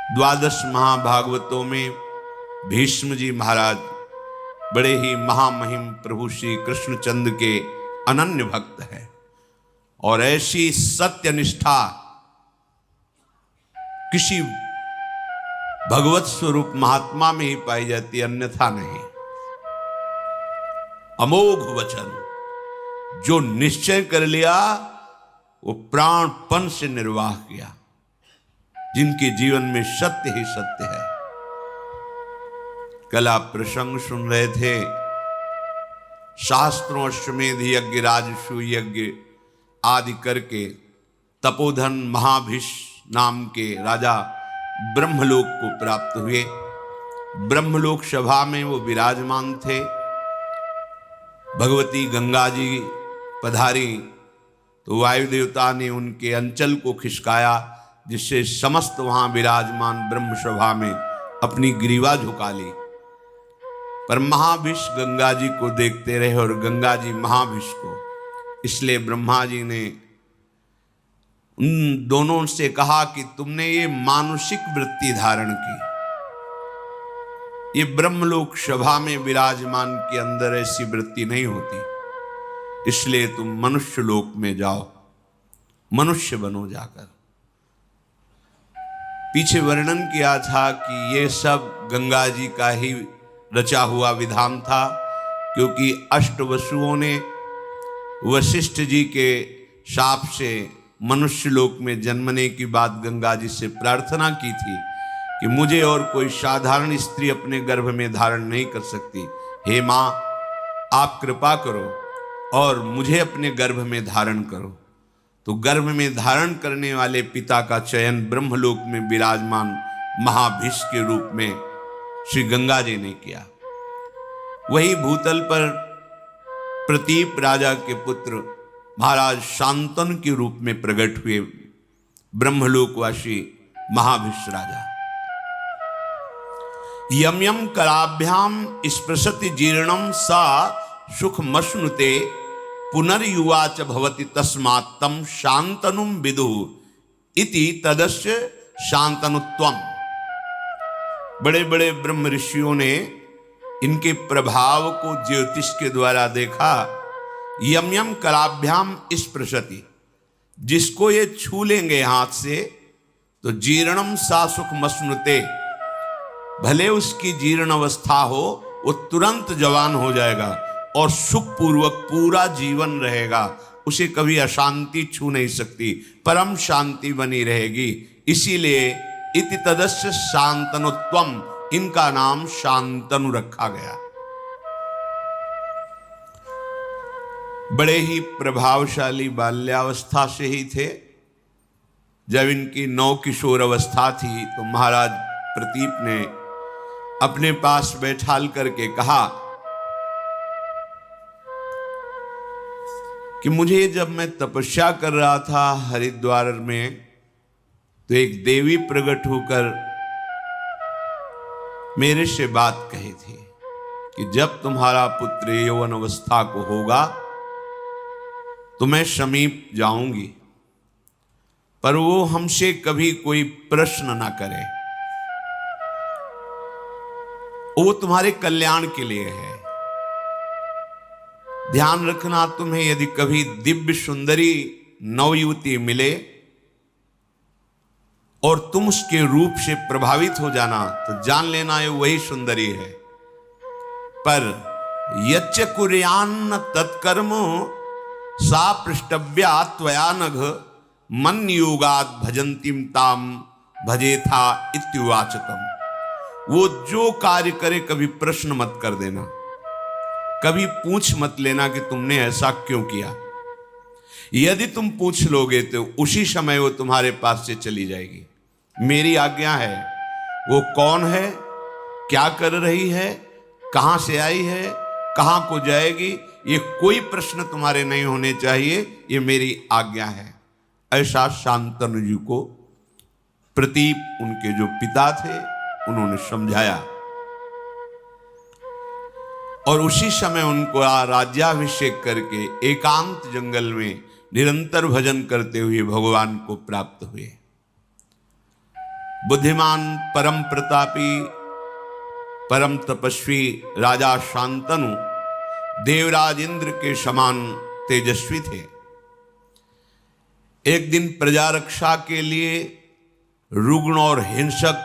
द्वादश महाभागवतों में भीष्म जी महाराज बड़े ही महामहिम प्रभु श्री कृष्णचंद्र के अनन्य भक्त हैं और ऐसी सत्य निष्ठा किसी भगवत स्वरूप महात्मा में ही पाई जाती, अन्यथा नहीं। अमोघ वचन जो निश्चय कर लिया वो प्राणपन से निर्वाह किया, जिनके जीवन में सत्य ही सत्य है। कल आप प्रसंग सुन रहे थे, शास्त्रों अश्वमेध यज्ञ राजसूय यज्ञ आदि करके तपोधन महाभिष नाम के राजा ब्रह्मलोक को प्राप्त हुए। ब्रह्मलोक सभा में वो विराजमान थे। भगवती गंगा जी पधारी तो वायु देवता ने उनके अंचल को खिसकाया, जिससे समस्त वहां विराजमान ब्रह्म सभा में अपनी ग्रीवा झुका ली। पर महाभिष गंगा जी को देखते रहे और गंगा जी महाभिष को। इसलिए ब्रह्मा जी ने उन दोनों से कहा कि तुमने ये मानुषिक वृत्ति धारण की, ये ब्रह्मलोक सभा में विराजमान के अंदर ऐसी वृत्ति नहीं होती, इसलिए तुम मनुष्य लोक में जाओ, मनुष्य बनो जाकर। पीछे वर्णन किया था कि ये सब गंगा जी का ही रचा हुआ विधान था, क्योंकि अष्टवसुओं ने वशिष्ठ जी के शाप से मनुष्य लोक में जन्मने की बात गंगा जी से प्रार्थना की थी कि मुझे और कोई साधारण स्त्री अपने गर्भ में धारण नहीं कर सकती, हे माँ आप कृपा करो और मुझे अपने गर्भ में धारण करो। तो गर्भ में धारण करने वाले पिता का चयन ब्रह्मलोक में विराजमान महाभिष के रूप में श्री गंगा जी ने किया। वही भूतल पर प्रतीप राजा के पुत्र महाराज शांतनु के रूप में प्रकट हुए ब्रह्मलोकवासी महाभिष राजा। यम यम कराभ्याम स्पृशति जीर्णम सा सुखमश्नुते पुनर्युवा च भवति तस्मात् तम शांतनुम विदु इति तदस्य शांतनुत्वम। बड़े बड़े ब्रह्म ऋषियों ने इनके प्रभाव को ज्योतिष के द्वारा देखा। यम यम कराभ्याम स्पृशति, जिसको ये छू लेंगे हाथ से तो जीर्णम सा सुखमश्नुते, भले उसकी जीर्ण अवस्था हो वो तुरंत जवान हो जाएगा और सुखपूर्वक पूरा जीवन रहेगा, उसे कभी अशांति छू नहीं सकती, परम शांति बनी रहेगी। इसीलिए इति तदस्य शांतनुत्वम, इनका नाम शांतनु रखा गया। बड़े ही प्रभावशाली बाल्यावस्था से ही थे। जब इनकी नौ किशोर अवस्था थी तो महाराज प्रतीप ने अपने पास बैठाल करके कहा कि मुझे जब मैं तपस्या कर रहा था हरिद्वार में तो एक देवी प्रकट होकर मेरे से बात कही थी कि जब तुम्हारा पुत्र यौवन अवस्था को होगा तो मैं समीप जाऊंगी, पर वो हमसे कभी कोई प्रश्न ना करे, वो तुम्हारे कल्याण के लिए है। ध्यान रखना, तुम्हें यदि कभी दिव्य सुंदरी नवयुवती मिले और तुम उसके रूप से प्रभावित हो जाना तो जान लेना ये वही सुंदरी है। पर यच्च कुर्यान्न तत्कर्म सा पृष्ठव्या त्वया नघ मन योगाद भजंतीम ताम भजेथा इत्युवाचकम। वो जो कार्य करे कभी प्रश्न मत कर देना, कभी पूछ मत लेना कि तुमने ऐसा क्यों किया। यदि तुम पूछ लोगे तो उसी समय वो तुम्हारे पास से चली जाएगी। मेरी आज्ञा है। वो कौन है, क्या कर रही है, कहां से आई है, कहां को जाएगी, ये कोई प्रश्न तुम्हारे नहीं होने चाहिए, ये मेरी आज्ञा है। ऐसा शांतनु जी को प्रतीप उनके जो पिता थे उन्होंने समझाया और उसी समय उनको राज्याभिषेक करके एकांत जंगल में निरंतर भजन करते हुए भगवान को प्राप्त हुए। बुद्धिमान, परम प्रतापी, परम तपस्वी राजा शांतनु देवराज इंद्र के समान तेजस्वी थे। एक दिन प्रजा रक्षा के लिए रुग्ण और हिंसक,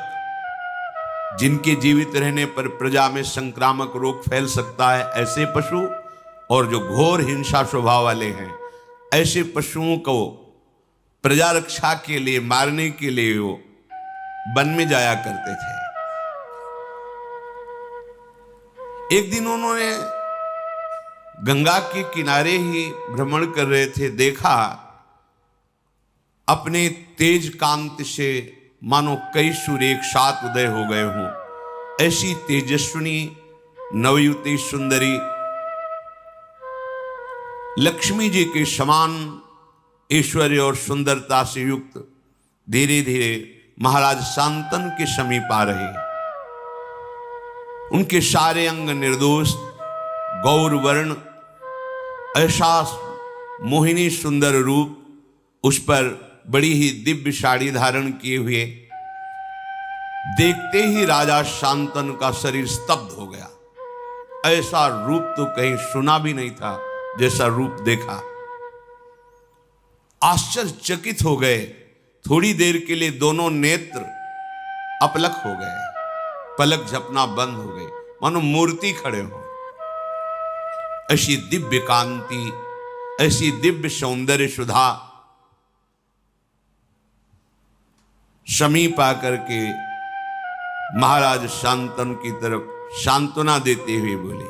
जिनके जीवित रहने पर प्रजा में संक्रामक रोग फैल सकता है, ऐसे पशु और जो घोर हिंसा स्वभाव वाले हैं, ऐसे पशुओं को प्रजा रक्षा के लिए मारने के लिए वो वन में जाया करते थे। एक दिन उन्होंने गंगा के किनारे ही भ्रमण कर रहे थे, देखा अपने तेज कांति से मानो कई सूर्य एक साथ उदय हो गए हों, ऐसी तेजस्विनी नवयुवती सुंदरी लक्ष्मी जी के समान ऐश्वर्य और सुंदरता से युक्त धीरे धीरे महाराज शांतनु के समीप आ रहे। उनके सारे अंग निर्दोष गौर वर्ण, ऐसा मोहिनी सुंदर रूप, उस पर बड़ी ही दिव्य साड़ी धारण किए हुए, देखते ही राजा शांतनु का शरीर स्तब्ध हो गया। ऐसा रूप तो कहीं सुना भी नहीं था जैसा रूप देखा। आश्चर्यचकित हो गए। थोड़ी देर के लिए दोनों नेत्र अपलक हो गए, पलक झपना बंद हो गए, मानो मूर्ति खड़े हो। ऐसी दिव्य कांति, ऐसी दिव्य सौंदर्य सुधा समीप आकर के महाराज शांतनु की तरफ सांत्वना देते हुए बोले,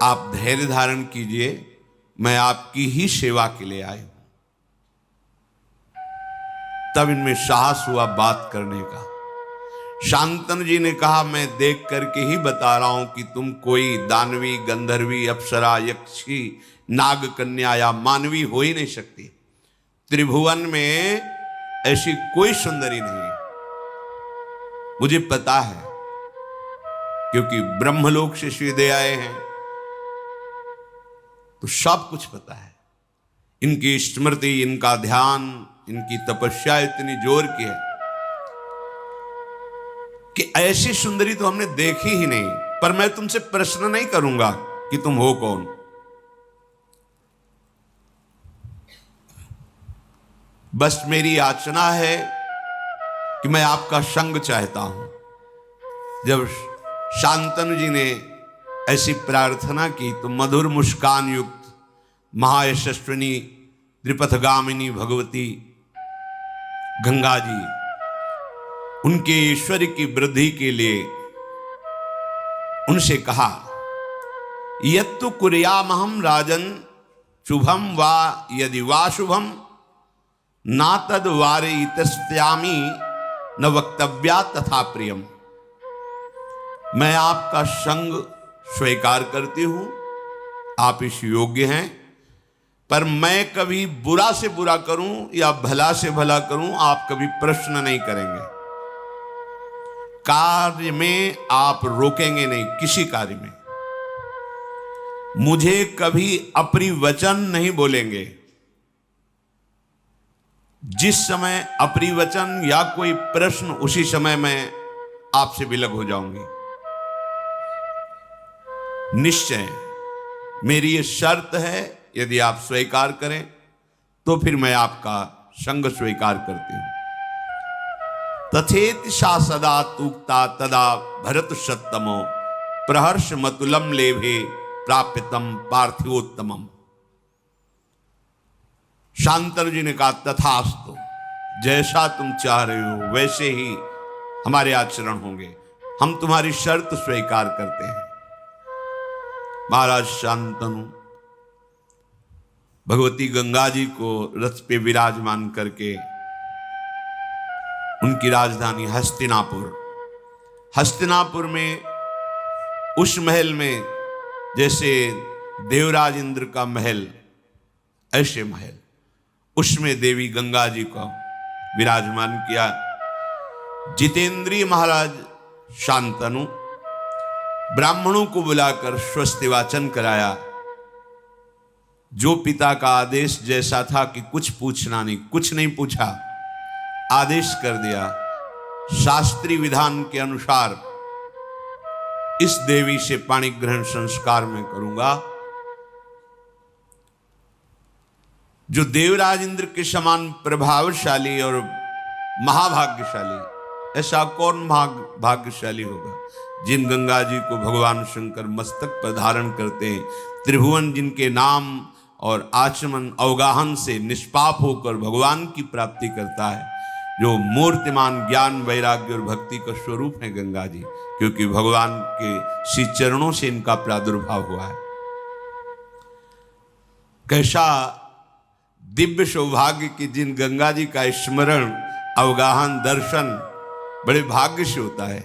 आप धैर्य धारण कीजिए, मैं आपकी ही सेवा के लिए आया हूं। तब इनमें साहस हुआ बात करने का। शांतनु जी ने कहा, मैं देख करके ही बता रहा हूं कि तुम कोई दानवी, गंधर्वी, अप्सरा, यक्षी, नाग कन्या या मानवी हो ही नहीं सकती। त्रिभुवन में ऐसी कोई सुंदरी नहीं, मुझे पता है, क्योंकि ब्रह्मलोक से सीधे आए हैं तो सब कुछ पता है। इनकी स्मृति, इनका ध्यान, इनकी तपस्या इतनी जोर की है कि ऐसी सुंदरी तो हमने देखी ही नहीं। पर मैं तुमसे प्रश्न नहीं करूंगा कि तुम हो कौन, बस मेरी याचना है कि मैं आपका संग चाहता हूं। जब शांतनु जी ने ऐसी प्रार्थना की तो मधुर मुस्कान युक्त महायशस्विनी त्रिपथगामिनी भगवती गंगा जी उनके ईश्वर की वृद्धि के लिए उनसे कहा, यत्तु कुर्यामहं राजन शुभम वा यदि वा शुभम ना तद वारयितस्यामि न वक्तव्या तथा प्रियम। मैं आपका संग स्वीकार करती हूं, आप इस योग्य हैं, पर मैं कभी बुरा से बुरा करूं या भला से भला करूं, आप कभी प्रश्न नहीं करेंगे। कार्य में आप रोकेंगे नहीं, किसी कार्य में मुझे कभी अपरिवचन नहीं बोलेंगे। जिस समय अपरिवचन या कोई प्रश्न, उसी समय मैं आपसे विलग हो जाऊंगी। निश्चय मेरी ये शर्त है, यदि आप स्वीकार करें तो फिर मैं आपका संग स्वीकार करती हूं। तथेति सा सदा तूक्ता तदा भरत सत्तमो प्रहर्ष मतुलम लेभे प्राप्यतम पार्थिवोत्तमम। शांतनु जी ने कहा, तथास्तु, जैसा तुम चाह रहे हो वैसे ही हमारे आचरण होंगे, हम तुम्हारी शर्त स्वीकार करते हैं। महाराज शांतनु भगवती गंगा जी को रथ पे विराजमान करके उनकी राजधानी हस्तिनापुर में उस महल में जैसे देवराज इंद्र का महल, ऐसे महल, उसमें देवी गंगा जी को विराजमान किया। जितेंद्रिय महाराज शांतनु ब्राह्मणों को बुलाकर स्वस्ति वाचन कराया। जो पिता का आदेश जैसा था कि कुछ पूछना नहीं, कुछ नहीं पूछा, आदेश कर दिया, शास्त्रीय विधान के अनुसार इस देवी से पाणी ग्रहण संस्कार मैं करूंगा। जो देवराज इंद्र के समान प्रभावशाली और महाभाग्यशाली, ऐसा कौन भाग्यशाली होगा जिन गंगा जी को भगवान शंकर मस्तक पर धारण करते हैं, त्रिभुवन जिनके नाम और आचमन अवगाहन से निष्पाप होकर भगवान की प्राप्ति करता है, जो मूर्तिमान ज्ञान वैराग्य और भक्ति का स्वरूप है गंगा जी, क्योंकि भगवान के श्री चरणों से इनका प्रादुर्भाव हुआ है। कैसा दिव्य सौभाग्य कि जिन गंगा जी का स्मरण अवगाहन दर्शन बड़े भाग्य से होता है,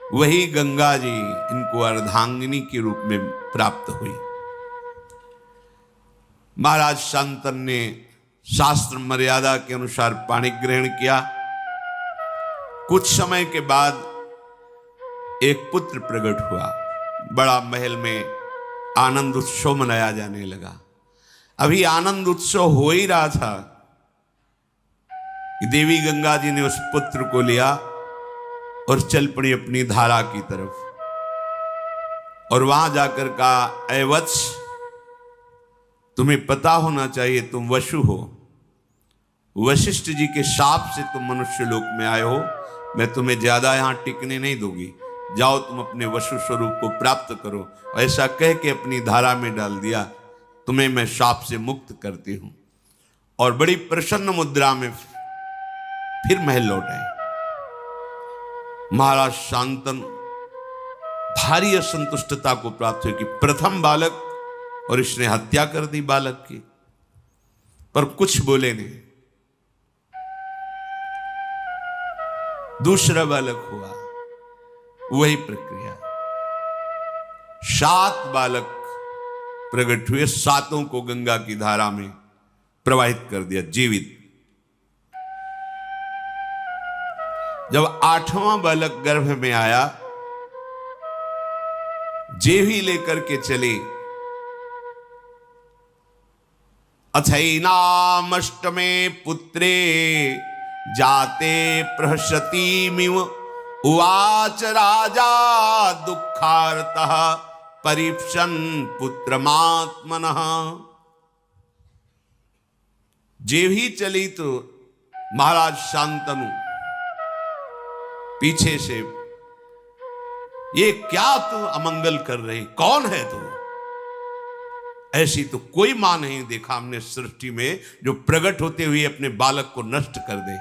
वही गंगा जी इनको अर्धांगिनी के रूप में प्राप्त हुई। महाराज शांतनु ने शास्त्र मर्यादा के अनुसार पाणी ग्रहण किया। कुछ समय के बाद एक पुत्र प्रकट हुआ। बड़ा महल में आनंद उत्सव मनाया जाने लगा। अभी आनंद उत्सव हो ही रहा था कि देवी गंगा जी ने उस पुत्र को लिया और चल पड़ी अपनी धारा की तरफ, और वहां जाकर कहा, ऐ वत्स, तुम्हें पता होना चाहिए तुम वसु हो। वशिष्ठ जी के शाप से तुम मनुष्य लोक में आए हो। मैं तुम्हें ज्यादा यहां टिकने नहीं दूंगी। जाओ तुम अपने वसु स्वरूप को प्राप्त करो। ऐसा कह के अपनी धारा में डाल दिया। तुम्हें मैं शाप से मुक्त करती हूं। और बड़ी प्रसन्न मुद्रा में फिर महल लौट आए। महाराज शांतनु भारी असंतुष्टता को प्राप्त हुई कि प्रथम बालक, और इसने हत्या कर दी बालक की, पर कुछ बोले नहीं। दूसरा बालक हुआ, वही प्रक्रिया। 7 बालक प्रकट हुए, 7 को गंगा की धारा में प्रवाहित कर दिया जीवित। जब 8वां बालक गर्भ में आया, जेवी लेकर के चले। अथैनामष्टमे पुत्रे जाते प्रहसतीमिव उवाच राजा दुःखार्तः परीक्षन् पुत्रमात्मनः। जेवी चली तो महाराज शांतनु पीछे से, ये क्या तू अमंगल कर रही, कौन है तू? ऐसी तो कोई मां नहीं देखा हमने सृष्टि में जो प्रकट होते हुए अपने बालक को नष्ट कर दे।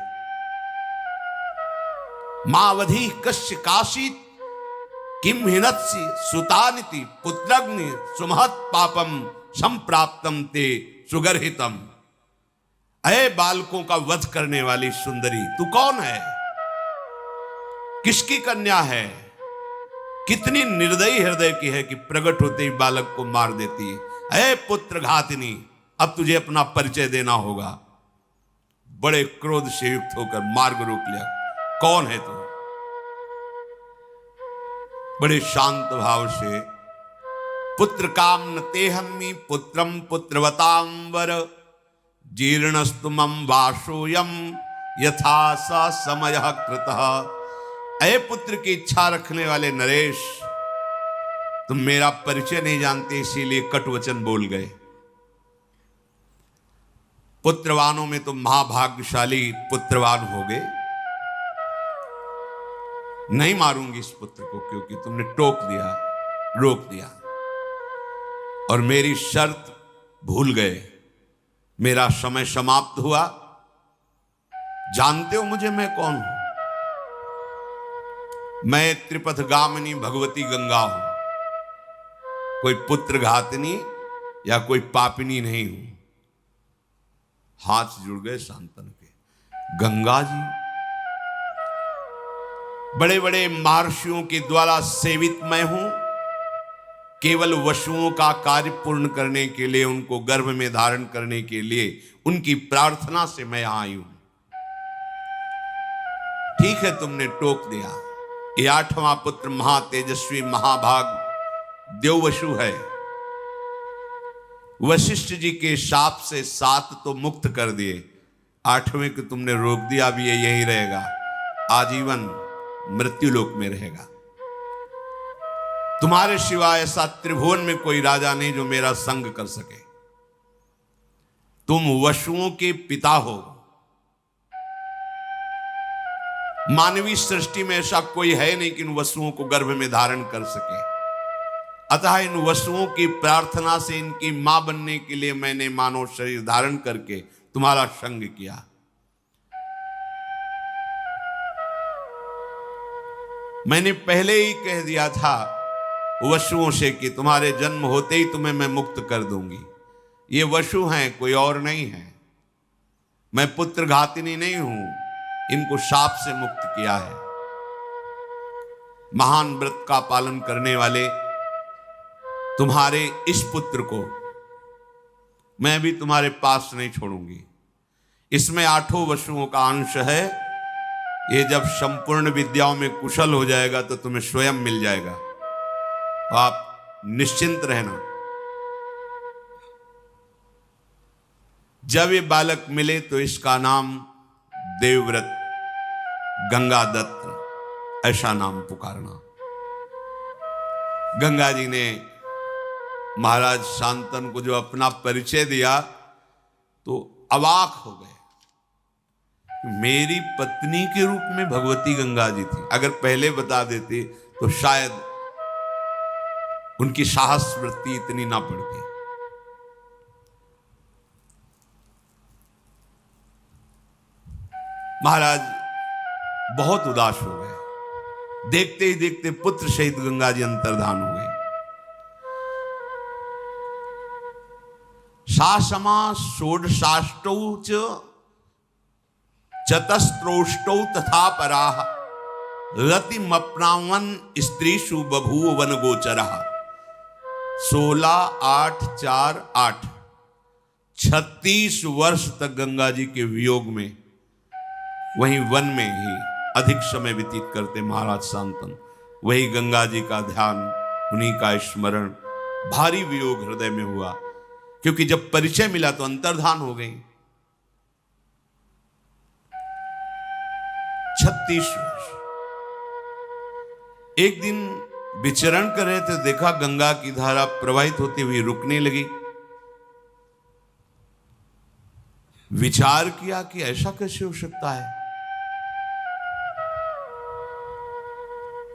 मावधि कश्य काशीत किम हिनत्सि सुतानिति पुत्रग्नि सुमहत पापम संप्राप्तम ते सुगर्हितम। अय बालकों का वध करने वाली सुंदरी, तू कौन है? किसकी कन्या है? कितनी निर्दयी हृदय की है कि प्रकट होते ही बालक को मार देती है। अय पुत्र घातिनी, अब तुझे अपना परिचय देना होगा। बड़े क्रोध से युक्त होकर मार्ग रोक लिया। कौन है तू? बड़े शांत भाव से, पुत्र काम न तेहन्मी पुत्रम पुत्रवताम वर जीर्णस्तु मम वासोयम यथा सा समय कृतः। अय पुत्र की इच्छा रखने वाले नरेश, तुम मेरा परिचय नहीं जानते, इसीलिए कटु वचन बोल गए। पुत्रवानों में तो महाभाग्यशाली पुत्रवान हो गए। नहीं मारूंगी इस पुत्र को, क्योंकि तुमने टोक दिया, रोक दिया, और मेरी शर्त भूल गए। मेरा समय समाप्त हुआ। जानते हो मुझे, मैं कौन हूं? मैं त्रिपथगामिनी भगवती गंगा हूं। कोई पुत्र घातनी या कोई पापिनी नहीं हूं। हाथ जुड़ गए शांतनु के। गंगा जी बड़े बड़े महर्षियों के द्वारा सेवित मैं हूं। केवल वसुओं का कार्य पूर्ण करने के लिए, उनको गर्भ में धारण करने के लिए, उनकी प्रार्थना से मैं आई हूं। ठीक है, तुमने टोक दिया। ये 8वां पुत्र महातेजस्वी महाभाग देववसु है। वशिष्ठ जी के शाप से 7 तो मुक्त कर दिए, 8वें को तुमने रोक दिया, अब ये यही रहेगा, आजीवन मृत्युलोक में रहेगा। तुम्हारे सिवाय ऐसा त्रिभुवन में कोई राजा नहीं जो मेरा संग कर सके। तुम वसुओं के पिता हो। मानवीय सृष्टि में ऐसा कोई है नहीं कि इन वसुओं को गर्भ में धारण कर सके। अतः इन वसुओं की प्रार्थना से इनकी मां बनने के लिए मैंने मानव शरीर धारण करके तुम्हारा संग किया। मैंने पहले ही कह दिया था वसुओं से कि तुम्हारे जन्म होते ही तुम्हें मैं मुक्त कर दूंगी। ये वसु हैं, कोई और नहीं है। मैं पुत्र घातिनी नहीं हूं, इनको शाप से मुक्त किया है। महान व्रत का पालन करने वाले तुम्हारे इस पुत्र को मैं भी तुम्हारे पास नहीं छोड़ूंगी। इसमें 8 वसुओं का अंश है। ये जब संपूर्ण विद्याओं में कुशल हो जाएगा तो तुम्हें स्वयं मिल जाएगा। आप निश्चिंत रहना। जब ये बालक मिले तो इसका नाम देवव्रत गंगादत्त ऐसा नाम पुकारना। गंगा जी ने महाराज शांतनु को जो अपना परिचय दिया तो अवाक हो गए। मेरी पत्नी के रूप में भगवती गंगा जी थी। अगर पहले बता देते तो शायद उनकी साहस वृत्ति इतनी ना पड़ती। महाराज बहुत उदास हो गए। देखते ही देखते पुत्र सहित गंगा जी अंतर्धान हो गए। सासमा षोडशाष्टौ च चतस्त्रोष्टौ तथा पराः रतिमप्नावन स्त्रीषु बभूव वन गोचरः। 16, 8, 4, 8 36 वर्ष तक गंगा जी के वियोग में वहीं वन में ही अधिक समय व्यतीत करते महाराज शांतनु। वही गंगा जी का ध्यान, उन्हीं का स्मरण। भारी वियोग हृदय में हुआ, क्योंकि जब परिचय मिला तो अंतर्धान हो गई। 36 वर्ष। एक दिन विचरण कर रहे थे, देखा गंगा की धारा प्रवाहित होती हुई रुकने लगी। विचार किया कि ऐसा कैसे हो सकता है।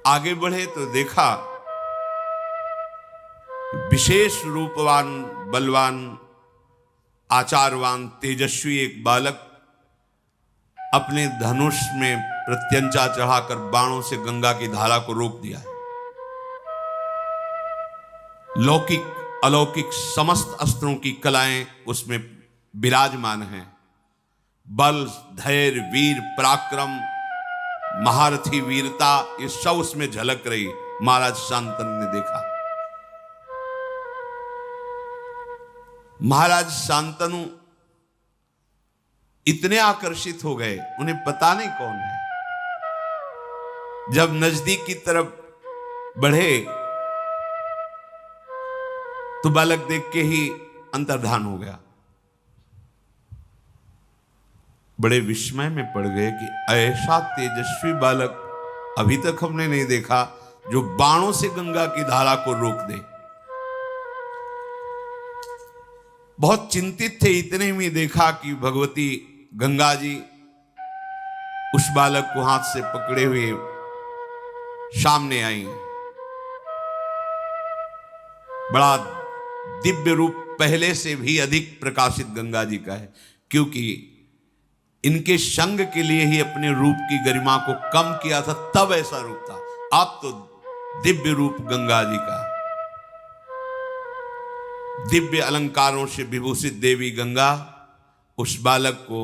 आगे बढ़े तो देखा विशेष रूपवान, बलवान, आचारवान, तेजस्वी एक बालक अपने धनुष में प्रत्यंचा चढ़ाकर बाणों से गंगा की धारा को रोक दिया है। लौकिक अलौकिक समस्त अस्त्रों की कलाएं उसमें विराजमान हैं। बल, धैर्य, वीर, पराक्रम, महारथी वीरता, ये सब उसमें झलक रही। महाराज शांतनु ने देखा। महाराज शांतनु इतने आकर्षित हो गए, उन्हें पता नहीं कौन है। जब नजदीक की तरफ बढ़े तो बालक देख के ही अंतर्धान हो गया। बड़े विस्मय में पड़ गए कि ऐसा तेजस्वी बालक अभी तक हमने नहीं देखा जो बाणों से गंगा की धारा को रोक दे। बहुत चिंतित थे। इतने में देखा कि भगवती गंगा जी उस बालक को हाथ से पकड़े हुए सामने आई। बड़ा दिव्य रूप पहले से भी अधिक प्रकाशित गंगा जी का है, क्योंकि इनके संग के लिए ही अपने रूप की गरिमा को कम किया था, तब ऐसा रूप था। अब तो दिव्य रूप गंगा जी का। दिव्य अलंकारों से विभूषित देवी गंगा उस बालक को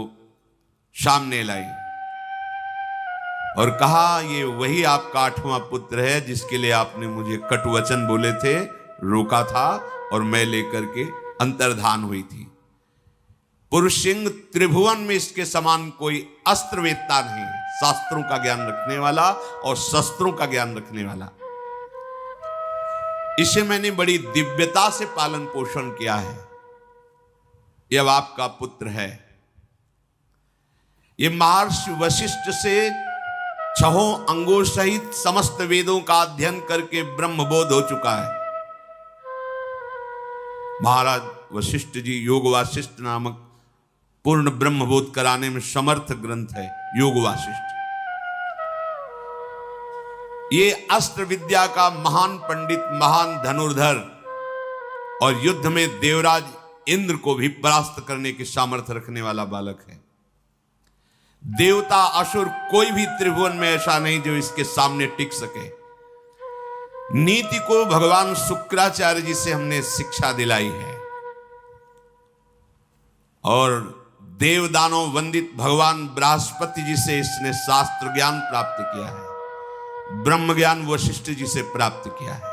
सामने लाई और कहा, ये वही आपका 8वां पुत्र है जिसके लिए आपने मुझे कटुवचन बोले थे, रोका था और मैं लेकर के अंतर्धान हुई थी। पुरुष सिंह त्रिभुवन में इसके समान कोई अस्त्रवेत्ता नहीं, शास्त्रों का ज्ञान रखने वाला और शस्त्रों का ज्ञान रखने वाला। इसे मैंने बड़ी दिव्यता से पालन पोषण किया है। यह अब आपका पुत्र है। ये महर्षि वशिष्ठ से 6 अंगों सहित समस्त वेदों का अध्ययन करके ब्रह्मबोध हो चुका है। महाराज वशिष्ठ जी योग वासिष्ठ नामक पूर्ण ब्रह्मबोध कराने में समर्थ ग्रंथ है योग वासिष्ठ। ये अस्त्र विद्या का महान पंडित, महान धनुर्धर और युद्ध में देवराज इंद्र को भी परास्त करने की सामर्थ्य रखने वाला बालक है। देवता असुर कोई भी त्रिभुवन में ऐसा नहीं जो इसके सामने टिक सके। नीति को भगवान शुक्राचार्य जी से हमने शिक्षा दिलाई है और देव दानव वंदित भगवान बृहस्पति जी से इसने शास्त्र ज्ञान प्राप्त किया है, ब्रह्म ज्ञान वशिष्ठ जी से प्राप्त किया है।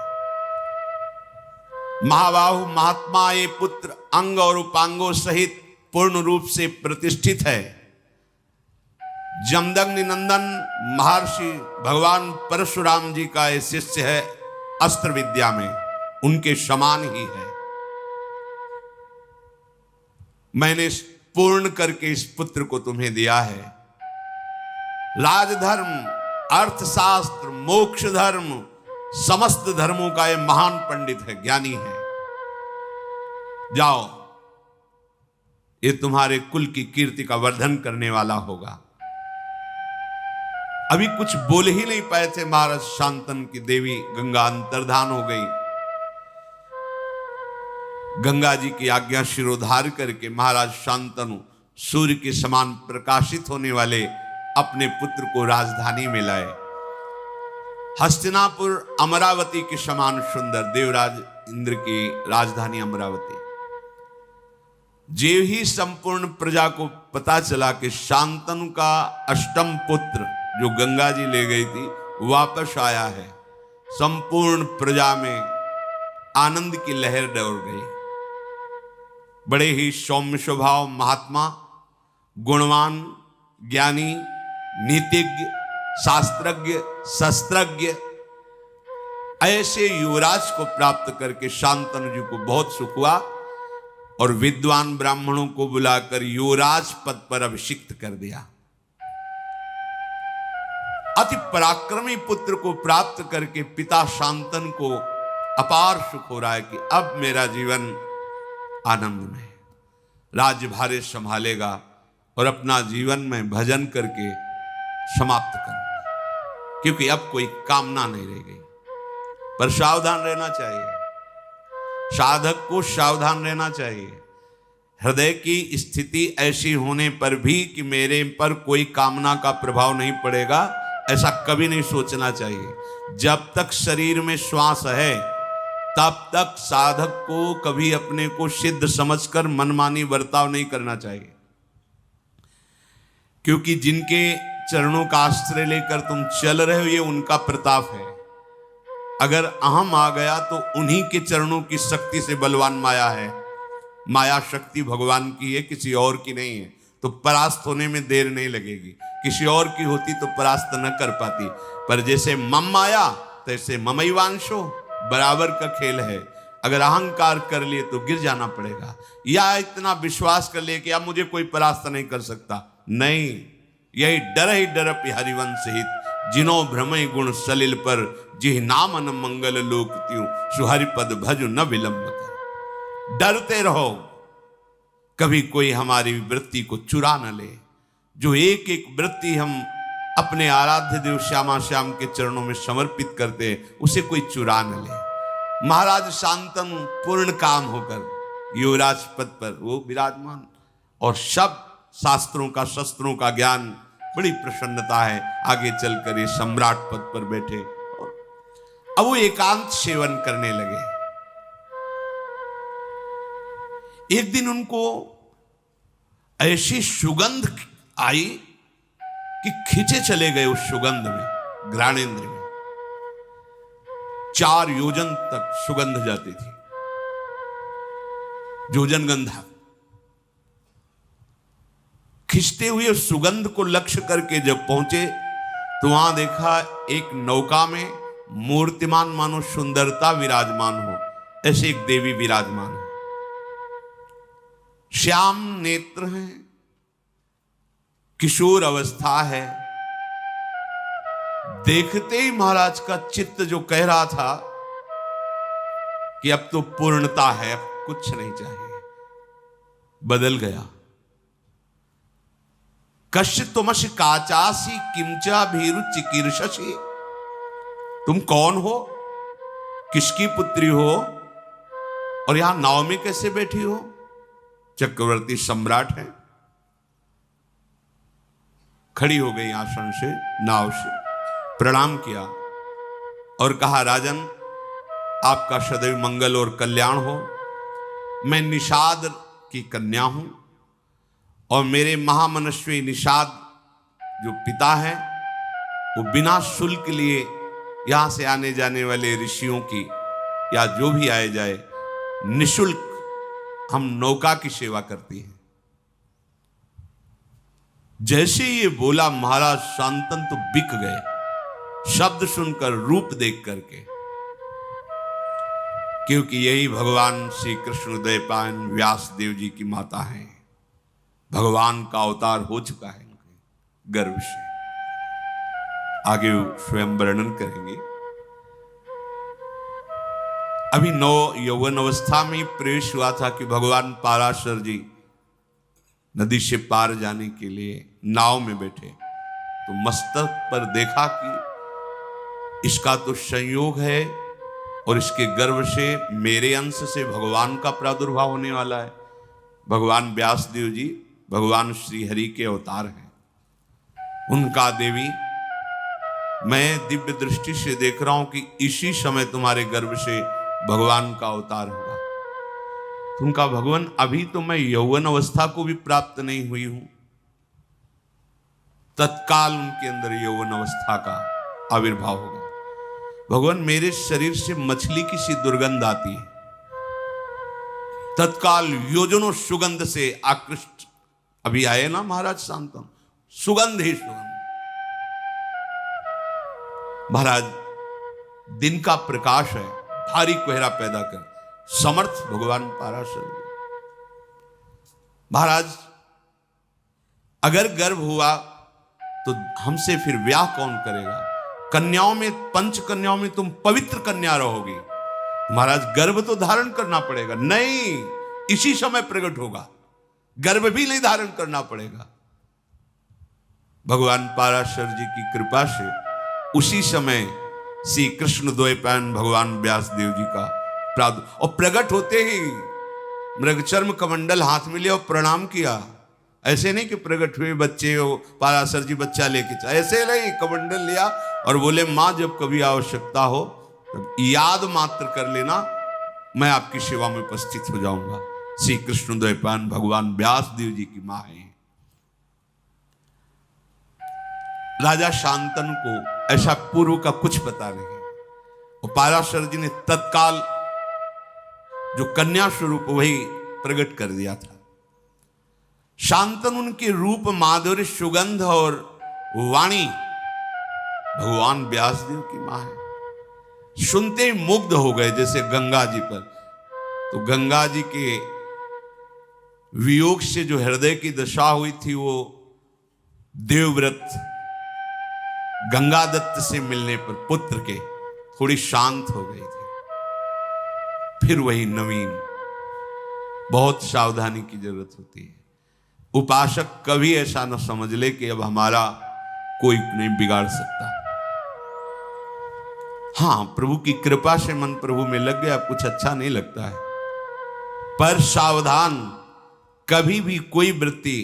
महाबाहु महात्मा ये पुत्र अंग और उपांगों सहित पूर्ण रूप से प्रतिष्ठित है। जमदग्नि नंदन महर्षि भगवान परशुराम जी का ये शिष्य है, अस्त्र विद्या में उनके समान ही है। मैंने पूर्ण करके इस पुत्र को तुम्हें दिया है। राजधर्म, अर्थशास्त्र, मोक्ष धर्म, समस्त धर्मों का ये महान पंडित है, ज्ञानी है। जाओ, ये तुम्हारे कुल की कीर्ति का वर्धन करने वाला होगा। अभी कुछ बोल ही नहीं पाए थे महाराज शांतनु की देवी गंगा अंतर्धान हो गई। गंगा जी की आज्ञा शिरोधार करके महाराज शांतनु सूर्य के समान प्रकाशित होने वाले अपने पुत्र को राजधानी में लाए। हस्तिनापुर अमरावती के समान सुंदर देवराज इंद्र की राजधानी अमरावती। जे ही संपूर्ण प्रजा को पता चला कि शांतनु का अष्टम पुत्र जो गंगा जी ले गई थी वापस आया है, संपूर्ण प्रजा में आनंद की लहर दौड़ गई। बड़े ही सौम्य स्वभाव महात्मा, गुणवान, ज्ञानी, नीतिज्ञ, शास्त्रज्ञ, शस्त्रज्ञ ऐसे युवराज को प्राप्त करके शांतनु जी को बहुत सुख हुआ और विद्वान ब्राह्मणों को बुलाकर युवराज पद पर अभिषिक्त कर दिया। अति पराक्रमी पुत्र को प्राप्त करके पिता शांतनु को अपार सुख हो रहा है कि अब मेरा जीवन आनंद में, राज्य भारे संभालेगा और अपना जीवन में भजन करके समाप्त करना, क्योंकि अब कोई कामना नहीं रह गई। पर सावधान रहना चाहिए, साधक को सावधान रहना चाहिए। हृदय की स्थिति ऐसी होने पर भी कि मेरे पर कोई कामना का प्रभाव नहीं पड़ेगा, ऐसा कभी नहीं सोचना चाहिए। जब तक शरीर में श्वास है तब तक साधक को कभी अपने को सिद्ध समझकर मनमानी बर्ताव नहीं करना चाहिए, क्योंकि जिनके चरणों का आश्रय लेकर तुम चल रहे हो ये उनका प्रताप है। अगर अहम आ गया तो उन्हीं के चरणों की शक्ति से बलवान माया है। माया शक्ति भगवान की है, किसी और की नहीं है। तो परास्त होने में देर नहीं लगेगी। किसी और की होती तो परास्त न कर पाती, पर जैसे मम माया तैसे ममैवांशो, बराबर का खेल है। अगर अहंकार कर लिए तो गिर जाना पड़ेगा, या इतना विश्वास कर लिए कि अब मुझे कोई परास्त नहीं कर सकता। नहीं, यही डर ही डर हरिवंश हित, जिनो भ्रमय गुण सलिल पर, जिह नाम न मंगल लोक त्यों, सुहरिपद भज न विलंब कर। डरते रहो, कभी कोई हमारी वृत्ति को चुरा न ले। जो एक एक वृत्ति हम अपने आराध्य देव श्यामा श्याम के चरणों में समर्पित करते, उसे कोई चुरा न ले। महाराज शांतनु पूर्ण काम होकर युवराज पद पर वो विराजमान, और सब शास्त्रों का, शस्त्रों का ज्ञान, बड़ी प्रसन्नता है। आगे चलकर ये सम्राट पद पर बैठे और अब वो एकांत सेवन करने लगे। एक दिन उनको ऐसी सुगंध आई कि खींचे चले गए उस सुगंध में, घ्राणेन्द्र में। 4 योजन तक सुगंध जाती थी, योजन गंधा। खिंचते हुए उस सुगंध को लक्ष्य करके जब पहुंचे तो वहां देखा एक नौका में मूर्तिमान मानो सुंदरता विराजमान हो, ऐसे एक देवी विराजमान है। श्याम नेत्र हैं, किशोर अवस्था है। देखते ही महाराज का चित्त जो कह रहा था कि अब तो पूर्णता है, कुछ नहीं चाहिए, बदल गया। कश्य तुमश काचासी किंचा भीरु चिकीर्षसी, तुम कौन हो, किसकी पुत्री हो और यहां नाव में कैसे बैठी हो? चक्रवर्ती सम्राट है। खड़ी हो गई आसन से, नाव से प्रणाम किया और कहा, राजन आपका सदैव मंगल और कल्याण हो। मैं निषाद की कन्या हूं और मेरे महामनस्वी निषाद जो पिता हैं वो बिना शुल्क लिए यहां से आने जाने वाले ऋषियों की या जो भी आए जाए निशुल्क हम नौका की सेवा करती हैं। जैसे ये बोला महाराज शांतनु तो बिक गए, शब्द सुनकर, रूप देख करके, क्योंकि यही भगवान श्री कृष्ण उदयपायन व्यास देव जी की माता हैं। भगवान का अवतार हो चुका है उनके गर्भ से। आगे स्वयं वर्णन करेंगे। अभी नौ यौवन अवस्था में प्रवेश हुआ था कि भगवान पाराशर जी नदी से पार जाने के लिए नाव में बैठे, तो मस्तक पर देखा कि इसका तो संयोग है और इसके गर्भ से मेरे अंश से भगवान का प्रादुर्भाव होने वाला है। भगवान व्यासदेव जी भगवान श्री हरि के अवतार हैं। उनका देवी मैं दिव्य दृष्टि से देख रहा हूं कि इसी समय तुम्हारे गर्भ से भगवान का अवतार होगा। उनका भगवान अभी तो मैं यौवन अवस्था को भी प्राप्त नहीं हुई हूं। तत्काल उनके अंदर यौवन अवस्था का आविर्भाव होगा। भगवान मेरे शरीर से मछली की सी दुर्गंध आती है। तत्काल योजनों सुगंध से आकृष्ट, अभी आए ना महाराज शांतनु, सुगंध ही सुगंध। महाराज दिन का प्रकाश है, भारी कोहरा पैदा कर समर्थ भगवान पाराशर जी। महाराज अगर गर्भ हुआ तो हमसे फिर ब्याह कौन करेगा? कन्याओं में, पंच कन्याओं में तुम पवित्र कन्या रहोगी। महाराज गर्भ तो धारण करना पड़ेगा। नहीं, इसी समय प्रकट होगा, गर्भ भी नहीं धारण करना पड़ेगा। भगवान पाराशर जी की कृपा से उसी समय श्री कृष्ण द्वैपायन भगवान व्यासदेव जी का और प्रकट होते ही मृगचर्म कमंडल हाथ में लिया और प्रणाम किया। ऐसे नहीं कि प्रकट हुए बच्चे हो, पाराशर जी बच्चा लेके चले, ऐसे नहीं, कमंडल लिया और बोले मां जब कभी आवश्यकता हो तब याद मात्र कर लेना, मैं आपकी सेवा में उपस्थित हो जाऊंगा। श्री कृष्ण द्वैपायन भगवान व्यासदेव जी की मां है। राजा शांतनु को ऐसा पूर्व का कुछ पता नहीं, और पाराशर जी ने तत्काल जो कन्या स्वरूप वही प्रकट कर दिया था। शांतनु उनके रूप, माधुर्य, सुगंध और वाणी भगवान व्यासदेव की मां है। सुनते ही मुग्ध हो गए, जैसे गंगा जी पर। तो गंगा जी के वियोग से जो हृदय की दशा हुई थी, वो देवव्रत गंगादत्त से मिलने पर पुत्र के थोड़ी शांत हो गई थी। फिर वही नवीन, बहुत सावधानी की जरूरत होती है। उपासक कभी ऐसा न समझ ले कि अब हमारा कोई नहीं बिगाड़ सकता। हां, प्रभु की कृपा से मन प्रभु में लग गया, कुछ अच्छा नहीं लगता है, पर सावधान, कभी भी कोई वृत्ति,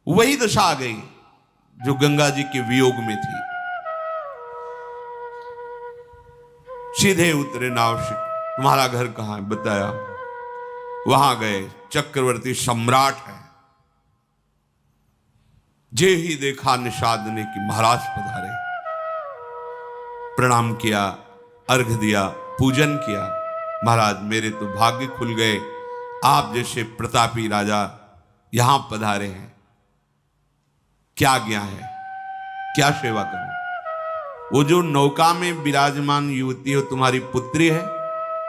वही दशा आ गई जो गंगा जी के वियोग में थी। सीधे उतरे नाव से, तुम्हारा घर कहां है? बताया। वहां गए, चक्रवर्ती सम्राट है। जे ही देखा निषाद ने कि महाराज पधारे, प्रणाम किया, अर्घ दिया, पूजन किया। महाराज मेरे तो भाग्य खुल गए, आप जैसे प्रतापी राजा यहां पधारे हैं। क्या आज्ञा है, क्या सेवा करूं? वो जो नौका में विराजमान युवती हो तुम्हारी पुत्री है?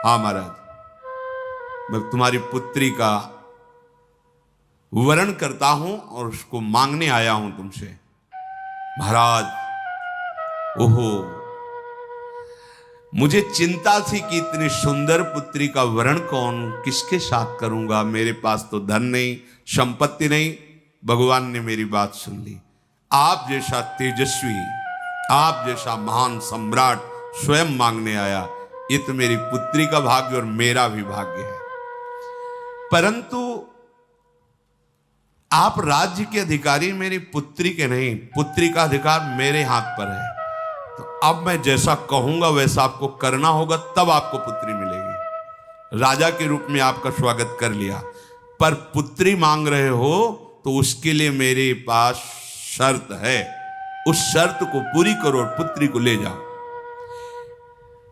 हाँ महाराज, मैं तुम्हारी पुत्री का वरण करता हूं और उसको मांगने आया हूं तुमसे। महाराज, ओहो, मुझे चिंता थी कि इतनी सुंदर पुत्री का वरण किसके साथ करूंगा। मेरे पास तो धन नहीं, संपत्ति नहीं। भगवान ने मेरी बात सुन ली। आप जैसा तेजस्वी, आप जैसा महान सम्राट स्वयं मांगने आया, ये तो मेरी पुत्री का भाग्य और मेरा भी भाग्य है। परंतु आप राज्य के अधिकारी मेरी पुत्री के नहीं, पुत्री का अधिकार मेरे हाथ पर है। तो अब मैं जैसा कहूंगा वैसा आपको करना होगा, तब आपको पुत्री मिलेगी। राजा के रूप में आपका स्वागत कर लिया, पर पुत्री मांग रहे हो तो उसके लिए मेरे पास शर्त है। उस शर्त को पूरी करो और पुत्री को ले जाओ।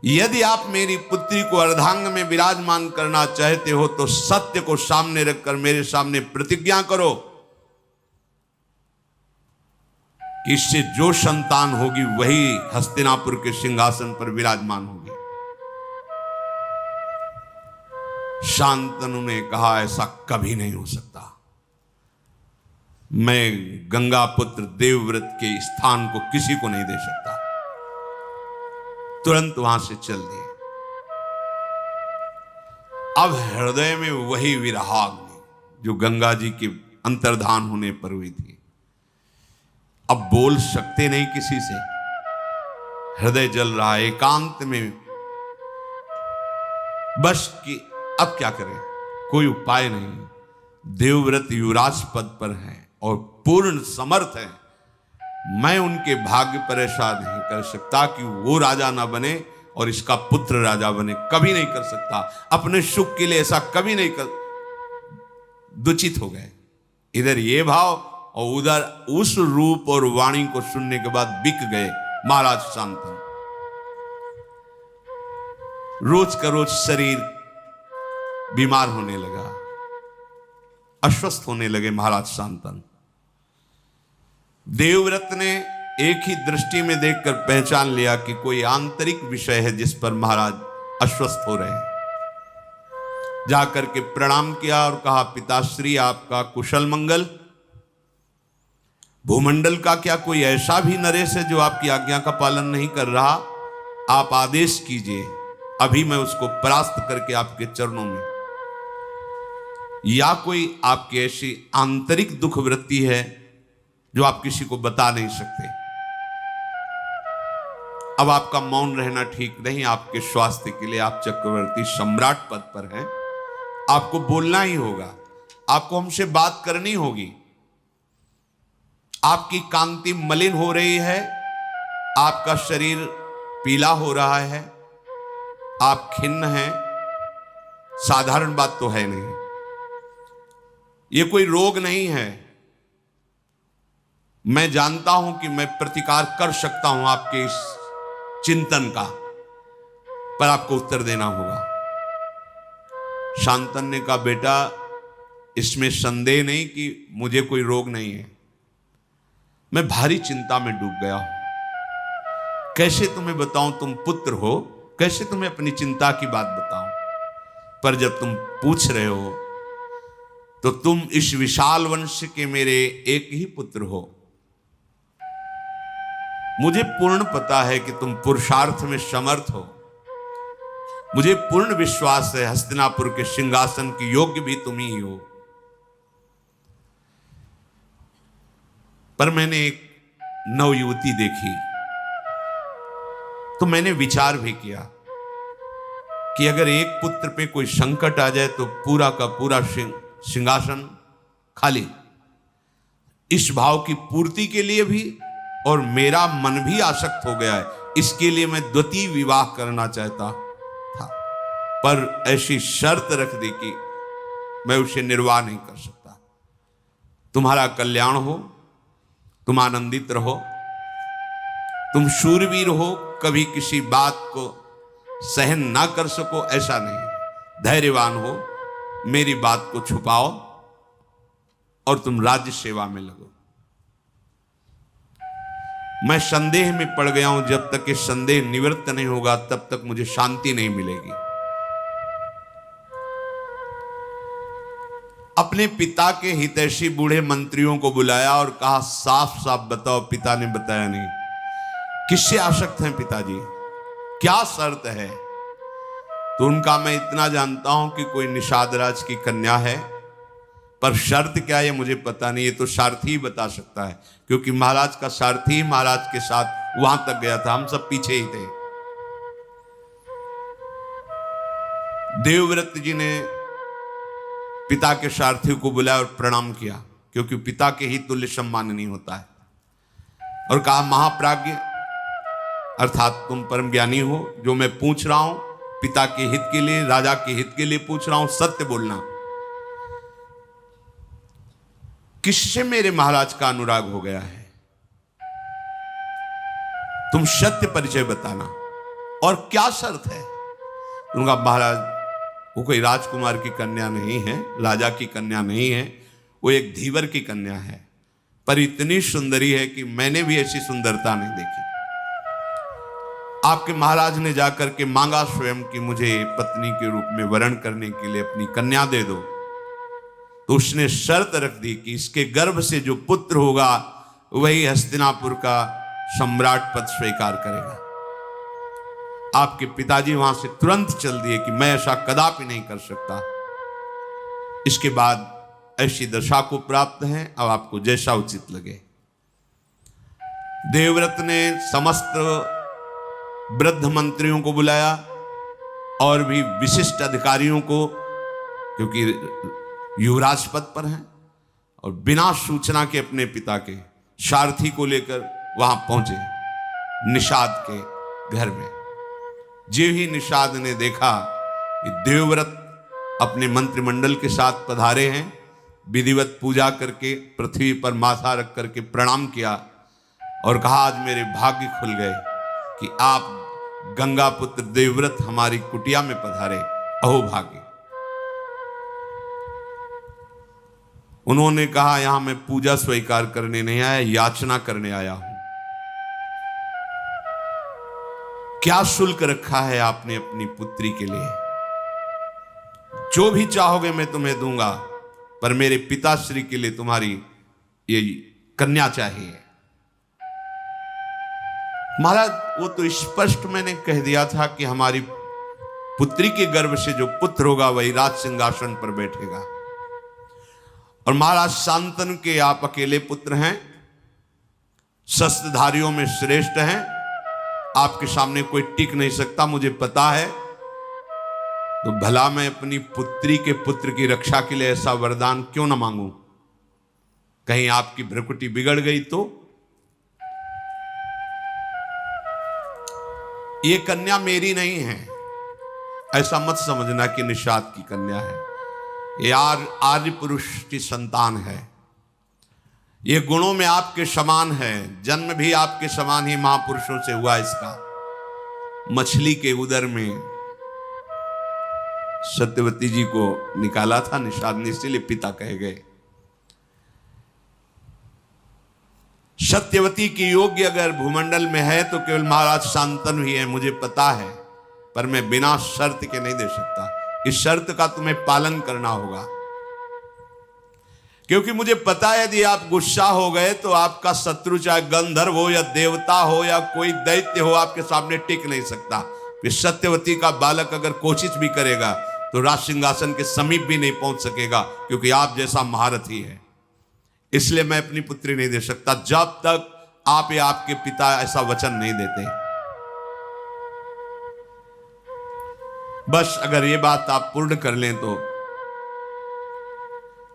यदि आप मेरी पुत्री को अर्धांग में विराजमान करना चाहते हो तो सत्य को सामने रखकर मेरे सामने प्रतिज्ञा करो कि इससे जो संतान होगी वही हस्तिनापुर के सिंहासन पर विराजमान होगी। शांतनु ने कहा, ऐसा कभी नहीं हो सकता। मैं गंगा पुत्र देवव्रत के स्थान को किसी को नहीं दे सकता। तुरंत वहां से चल दिए। अब हृदय में वही विरहाग्नि जो गंगा जी के अंतर्धान होने पर हुई थी। अब बोल सकते नहीं किसी से, हृदय जल रहा है एकांत में। बस कि अब क्या करें, कोई उपाय नहीं। देवव्रत युवराज पद पर है और पूर्ण समर्थ है। मैं उनके भाग्य पर ऐसा नहीं कर सकता कि वो राजा ना बने और इसका पुत्र राजा बने, कभी नहीं कर सकता। अपने सुख के लिए ऐसा कभी नहीं कर। दुचित हो गए, इधर ये भाव और उधर उस रूप और वाणी को सुनने के बाद बिक गए महाराज शांतनु। रोज का रोज शरीर बीमार होने लगा, अस्वस्थ होने लगे महाराज शांतनु। देवव्रत ने एक ही दृष्टि में देखकर पहचान लिया कि कोई आंतरिक विषय है जिस पर महाराज अस्वस्थ हो रहे हैं। जाकर के प्रणाम किया और कहा, पिताश्री आपका कुशल मंगल। भूमंडल का क्या कोई ऐसा भी नरेश है जो आपकी आज्ञा का पालन नहीं कर रहा? आप आदेश कीजिए, अभी मैं उसको परास्त करके आपके चरणों में। या कोई आपकी ऐसी आंतरिक दुख वृत्ति है जो आप किसी को बता नहीं सकते? अब आपका मौन रहना ठीक नहीं। आपके स्वास्थ्य के लिए आप चक्रवर्ती सम्राट पद पर हैं, आपको बोलना ही होगा, आपको हमसे बात करनी होगी। आपकी कांति मलिन हो रही है, आपका शरीर पीला हो रहा है, आप खिन्न हैं। साधारण बात तो है नहीं, ये कोई रोग नहीं है। मैं जानता हूं कि मैं प्रतिकार कर सकता हूं आपके इस चिंतन का, पर आपको उत्तर देना होगा। शांतन ने कहा, बेटा इसमें संदेह नहीं कि मुझे कोई रोग नहीं है। मैं भारी चिंता में डूब गया हूं। कैसे तुम्हें बताऊं, तुम पुत्र हो, कैसे तुम्हें अपनी चिंता की बात बताऊं? पर जब तुम पूछ रहे हो तो तुम इस विशाल वंश के मेरे एक ही पुत्र हो। मुझे पूर्ण पता है कि तुम पुरुषार्थ में समर्थ हो। मुझे पूर्ण विश्वास है हस्तिनापुर के सिंहासन की योग्य भी तुम ही हो। पर मैंने एक नवयुवती देखी तो मैंने विचार भी किया कि अगर एक पुत्र पे कोई संकट आ जाए तो पूरा का पूरा सिंहासन खाली। इस भाव की पूर्ति के लिए भी, और मेरा मन भी आसक्त हो गया है, इसके लिए मैं द्वितीय विवाह करना चाहता था, पर ऐसी शर्त रख दी कि मैं उसे निर्वाह नहीं कर सकता। तुम्हारा कल्याण हो, तुम आनंदित रहो, तुम शूरवीर हो, कभी किसी बात को सहन ना कर सको ऐसा नहीं। धैर्यवान हो, मेरी बात को छुपाओ और तुम राज्य सेवा में लगो। मैं संदेह में पड़ गया हूं, जब तक ये संदेह निवृत्त नहीं होगा तब तक मुझे शांति नहीं मिलेगी। अपने अपने पिता के हितैषी बूढ़े मंत्रियों को बुलाया और कहा, साफ साफ बताओ। पिता ने बताया नहीं। किससे आसक्त हैं पिताजी, क्या शर्त है? तो उनका, मैं इतना जानता हूं कि कोई निषाद राज की कन्या है, पर शर्त क्या है मुझे पता नहीं, ये तो सारथी ही बता सकता है, क्योंकि महाराज का सारथी महाराज के साथ वहां तक गया था, हम सब पीछे ही थे। देवव्रत जी ने पिता के सारथी को बुलाया और प्रणाम किया, क्योंकि पिता के ही तुल्य सम्माननीय होता है, और कहा, महाप्राज्ञ अर्थात तुम परम ज्ञानी हो, जो मैं पूछ रहा हूं पिता के हित के लिए, राजा के हित के लिए पूछ रहा हूं, सत्य बोलना। किससे मेरे महाराज का अनुराग हो गया है? तुम सत्य परिचय बताना, और क्या शर्त है? उनका, महाराज वो कोई राजकुमार की कन्या नहीं है, राजा की कन्या नहीं है, वो एक धीवर की कन्या है, पर इतनी सुंदरी है कि मैंने भी ऐसी सुंदरता नहीं देखी। आपके महाराज ने जाकर के मांगा स्वयं कि मुझे पत्नी के रूप में वरण करने के लिए अपनी कन्या दे दो, तो उसने शर्त रख दी कि इसके गर्भ से जो पुत्र होगा वही हस्तिनापुर का सम्राट पद स्वीकार करेगा। आपके पिताजी वहां से तुरंत चल दिए कि मैं ऐसा कदापि नहीं कर सकता। इसके बाद ऐसी दशा को प्राप्त है, अब आपको जैसा उचित लगे। देवव्रत ने समस्त वृद्ध मंत्रियों को बुलाया और भी विशिष्ट अधिकारियों को, क्योंकि युवराज पद पर हैं, और बिना सूचना के अपने पिता के सारथी को लेकर वहां पहुंचे निषाद के घर में। जो ही निषाद ने देखा कि देवव्रत अपने मंत्रिमंडल के साथ पधारे हैं, विधिवत पूजा करके पृथ्वी पर माथा रख करके प्रणाम किया और कहा, आज मेरे भाग्य खुल गए कि आप गंगा पुत्र देवव्रत हमारी कुटिया में पधारे, अहो भाग्य। उन्होंने कहा, यहां मैं पूजा स्वीकार करने नहीं आया, याचना करने आया हूं। क्या शुल्क रखा है आपने अपनी पुत्री के लिए? जो भी चाहोगे मैं तुम्हें दूंगा, पर मेरे पिताश्री के लिए तुम्हारी ये कन्या चाहिए। महाराज, वो तो स्पष्ट मैंने कह दिया था कि हमारी पुत्री के गर्भ से जो पुत्र होगा वही राज सिंहासन पर बैठेगा। और महाराज शांतनु के आप अकेले पुत्र हैं, शस्त्रधारियों में श्रेष्ठ हैं, आपके सामने कोई टिक नहीं सकता, मुझे पता है। तो भला मैं अपनी पुत्री के पुत्र की रक्षा के लिए ऐसा वरदान क्यों ना मांगूं? कहीं आपकी भ्रकुटी बिगड़ गई तो? ये कन्या मेरी नहीं है, ऐसा मत समझना कि निषाद की कन्या है। ये आर्य पुरुष की संतान है, ये गुणों में आपके समान है, जन्म भी आपके समान ही महापुरुषों से हुआ इसका। मछली के उदर में सत्यवती जी को निकाला था निषाद ने, इसीलिए पिता कहे गए। सत्यवती की योग्य अगर भूमंडल में है तो केवल महाराज शांतनु ही है, मुझे पता है, पर मैं बिना शर्त के नहीं दे सकता। इस शर्त का तुम्हें पालन करना होगा, क्योंकि मुझे पता है यदि आप गुस्सा हो गए तो आपका शत्रु चाहे गंधर्व हो या देवता हो या कोई दैत्य हो, आपके सामने टिक नहीं सकता। फिर सत्यवती का बालक अगर कोशिश भी करेगा तो राज सिंहासन के समीप भी नहीं पहुंच सकेगा, क्योंकि आप जैसा महारथी है। इसलिए मैं अपनी पुत्री नहीं दे सकता जब तक आप या आपके पिता ऐसा वचन नहीं देते। बस अगर ये बात आप पूर्ण कर लें तो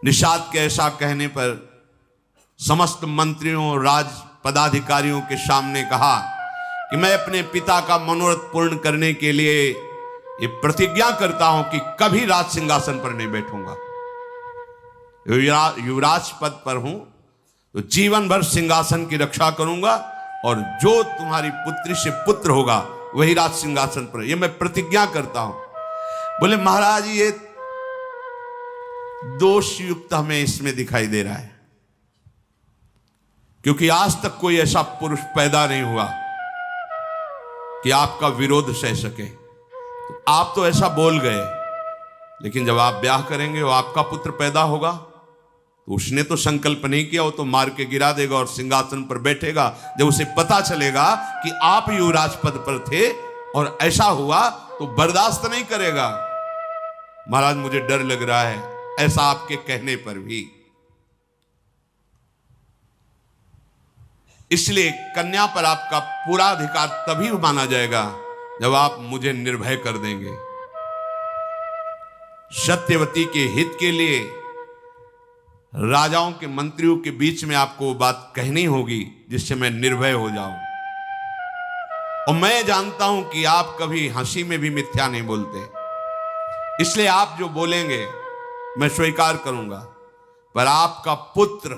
निषाद के ऐसा कहने पर समस्त मंत्रियों और राज पदाधिकारियों के सामने कहा कि मैं अपने पिता का मनोरथ पूर्ण करने के लिए ये प्रतिज्ञा करता हूं कि कभी राज सिंहासन पर नहीं बैठूंगा। युवराज पद पर हूं तो जीवन भर सिंहासन की रक्षा करूंगा, और जो तुम्हारी पुत्री से पुत्र होगा वही राज सिंहासन पर, ये मैं प्रतिज्ञा करता हूं। बोले, महाराज ये दोष युक्त हमें इसमें दिखाई दे रहा है, क्योंकि आज तक कोई ऐसा पुरुष पैदा नहीं हुआ कि आपका विरोध सह सके। तो आप तो ऐसा बोल गए, लेकिन जब आप ब्याह करेंगे वो आपका पुत्र पैदा होगा तो उसने तो संकल्प नहीं किया, वो तो मार के गिरा देगा और सिंहासन पर बैठेगा। जब उसे पता चलेगा कि आप युवराज पद पर थे और ऐसा हुआ तो बर्दाश्त नहीं करेगा। महाराज मुझे डर लग रहा है ऐसा आपके कहने पर भी। इसलिए कन्या पर आपका पूरा अधिकार तभी माना जाएगा जब आप मुझे निर्भय कर देंगे। सत्यवती के हित के लिए राजाओं के मंत्रियों के बीच में आपको बात कहनी होगी जिससे मैं निर्भय हो जाऊं। और मैं जानता हूं कि आप कभी हंसी में भी मिथ्या नहीं बोलते, इसलिए आप जो बोलेंगे मैं स्वीकार करूंगा। पर आपका पुत्र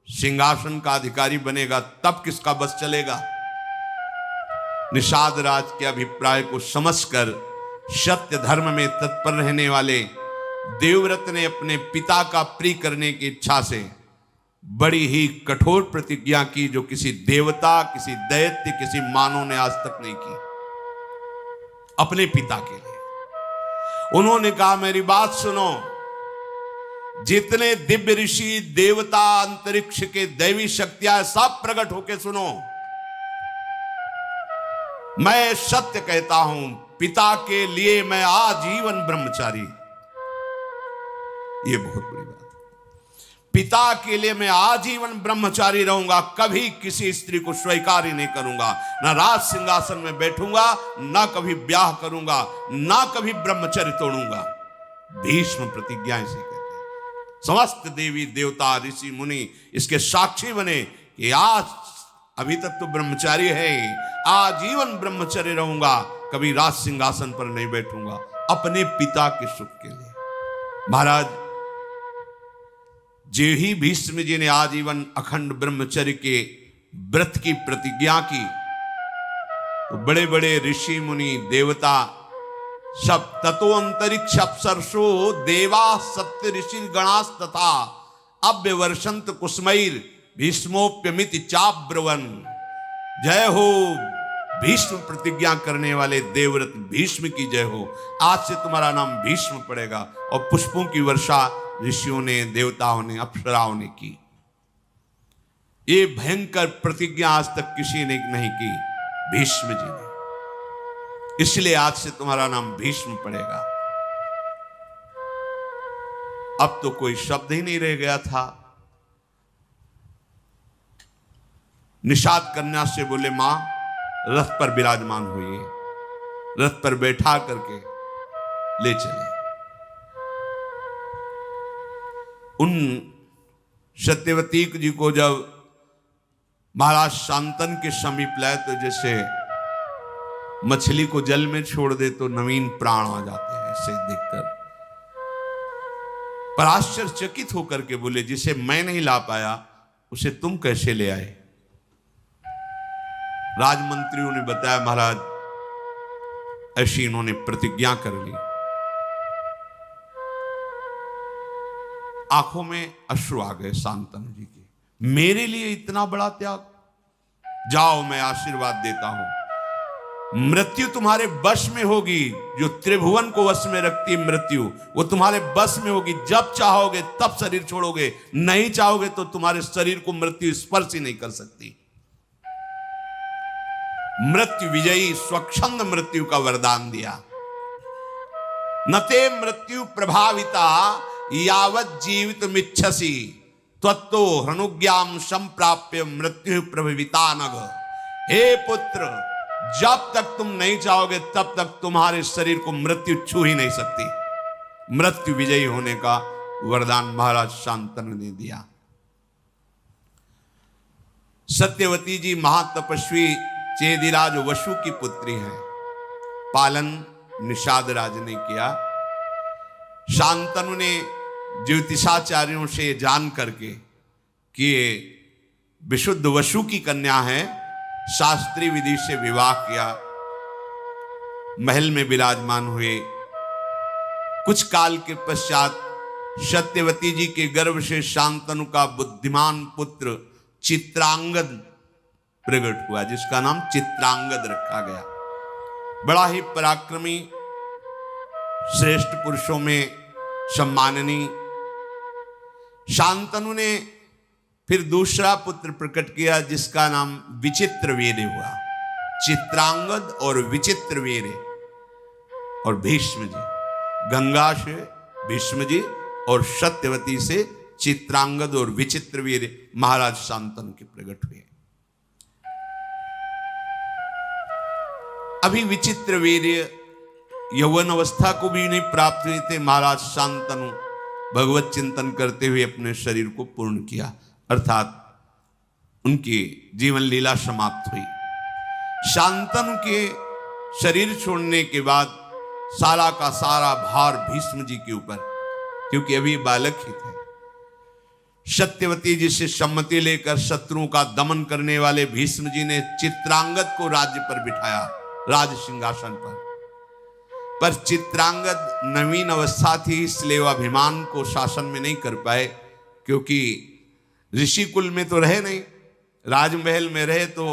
सिंहासन का अधिकारी बनेगा तब किसका बस चलेगा? निषाद राज के अभिप्राय को समझकर सत्य धर्म में तत्पर रहने वाले देवव्रत ने अपने पिता का प्रिय करने की इच्छा से बड़ी ही कठोर प्रतिज्ञा की, जो किसी देवता, किसी दैत्य, किसी मानव ने आज तक नहीं की। अपने पिता के लिए उन्होंने कहा मेरी बात सुनो, जितने दिव्य ऋषि, देवता, अंतरिक्ष के दैवी शक्तियां सब प्रकट होके सुनो, मैं सत्य कहता हूं, पिता के लिए मैं आजीवन ब्रह्मचारी। ये बहुत बड़ी बात है। पिता के लिए मैं आजीवन ब्रह्मचारी रहूंगा, कभी किसी स्त्री को स्वीकार ही नहीं करूंगा, ना राज सिंहासन में बैठूंगा, ना कभी ब्याह करूंगा, ना कभी ब्रह्मचर्य तोड़ूंगा। भीष्म प्रतिज्ञा इसे कहते हैं। समस्त देवी देवता ऋषि मुनि इसके साक्षी बने कि आज अभी तक तो ब्रह्मचारी है, आजीवन ब्रह्मचर्य रहूंगा, कभी राज सिंहासन पर नहीं बैठूंगा, अपने पिता के सुख के लिए। महाराज जो ही भीष्म जी ने आजीवन अखंड ब्रह्मचर्य के व्रत की प्रतिज्ञा की, तो बड़े बड़े ऋषि मुनि देवता सब, ततो अंतरिक्ष अप्सरसो देवा सप्त ऋषि गणास तथा अव्यवर्षंत कुसुमैर भीष्मोप्यमिति चाब्रवन। जय हो भीष्म प्रतिज्ञा करने वाले देवव्रत भीष्म की जय हो। आज से तुम्हारा नाम भीष्म पड़ेगा। और पुष्पों की वर्षा ऋषियों ने, देवताओं ने, अप्सराओं ने की। ये भयंकर प्रतिज्ञा आज तक किसी ने नहीं की, भीष्म जी ने। इसलिए आज से तुम्हारा नाम भीष्म पड़ेगा। अब तो कोई शब्द ही नहीं रह गया था। निषाद कन्या से बोले मां रथ पर विराजमान हुई, रथ पर बैठा करके ले चले। उन सत्यवती जी को जब महाराज शांतन के समीप लाए तो जैसे मछली को जल में छोड़ दे तो नवीन प्राण आ जाते हैं, ऐसे देखकर। पर आश्चर्यचकित होकर के बोले जिसे मैं नहीं ला पाया उसे तुम कैसे ले आए? राजमंत्रियों ने बताया महाराज ऐसी इन्होंने प्रतिज्ञा कर ली। आंखों में अश्रु आ गए शांतनु जी के, मेरे लिए इतना बड़ा त्याग। जाओ मैं आशीर्वाद देता हूं, मृत्यु तुम्हारे वश में होगी। जो त्रिभुवन को वश में रखती मृत्यु, वो तुम्हारे वश में होगी। जब चाहोगे तब शरीर छोड़ोगे, नहीं चाहोगे तो तुम्हारे शरीर को मृत्यु स्पर्श ही नहीं कर सकती। मृत्यु विजयी स्वच्छंद मृत्यु का वरदान दिया। नते मृत्यु प्रभाविता यावत जीवित मिच्छसी त्वत्तो हनुज्ञाम संप्राप्य मृत्यु प्रभाविता नग। हे पुत्र, जब तक तुम नहीं चाहोगे तब तक तुम्हारे शरीर को मृत्यु छू ही नहीं सकती। मृत्यु विजयी होने का वरदान महाराज शांतनु ने दिया। सत्यवती जी महातपस्वी चेदिराज वसु की पुत्री हैं। पालन निषाद राज ने किया। शांतनु ने ज्योतिषाचार्यों से जान करके कि ये विशुद्ध वसु की कन्या है, शास्त्रीय विधि से विवाह किया। महल में विराजमान हुए। कुछ काल के पश्चात सत्यवती जी के गर्भ से शांतनु का बुद्धिमान पुत्र चित्रांगद प्रकट हुआ, जिसका नाम चित्रांगद रखा गया। बड़ा ही पराक्रमी, श्रेष्ठ पुरुषों में सम्माननीय, शांतनु ने फिर दूसरा पुत्र प्रकट किया जिसका नाम विचित्रवीर्य हुआ। चित्रांगद और विचित्रवीर्य और भीष्म जी, गंगा से भीष्म जी और सत्यवती से चित्रांगद और विचित्रवीर्य महाराज शांतनु के प्रकट हुए। अभी विचित्रवीर्य यौवन अवस्था को भी नहीं प्राप्त हुए थे। महाराज शांतनु भगवत चिंतन करते हुए अपने शरीर को पूर्ण किया, अर्थात उनकी जीवन लीला समाप्त हुई। शांतनु के शरीर छोड़ने के बाद सारा का सारा भार भीष्म जी के ऊपर, क्योंकि अभी बालक ही थे। सत्यवती जी से सम्मति लेकर शत्रुओं का दमन करने वाले भीष्म जी ने चित्रांगद को राज्य पर बिठाया, राज सिंहासन पर चित्रांगद नवीन अवस्था थी, इसलिए वह अभिमान को शासन में नहीं कर पाए, क्योंकि ऋषि कुल में तो रहे नहीं, राजमहल में रहे तो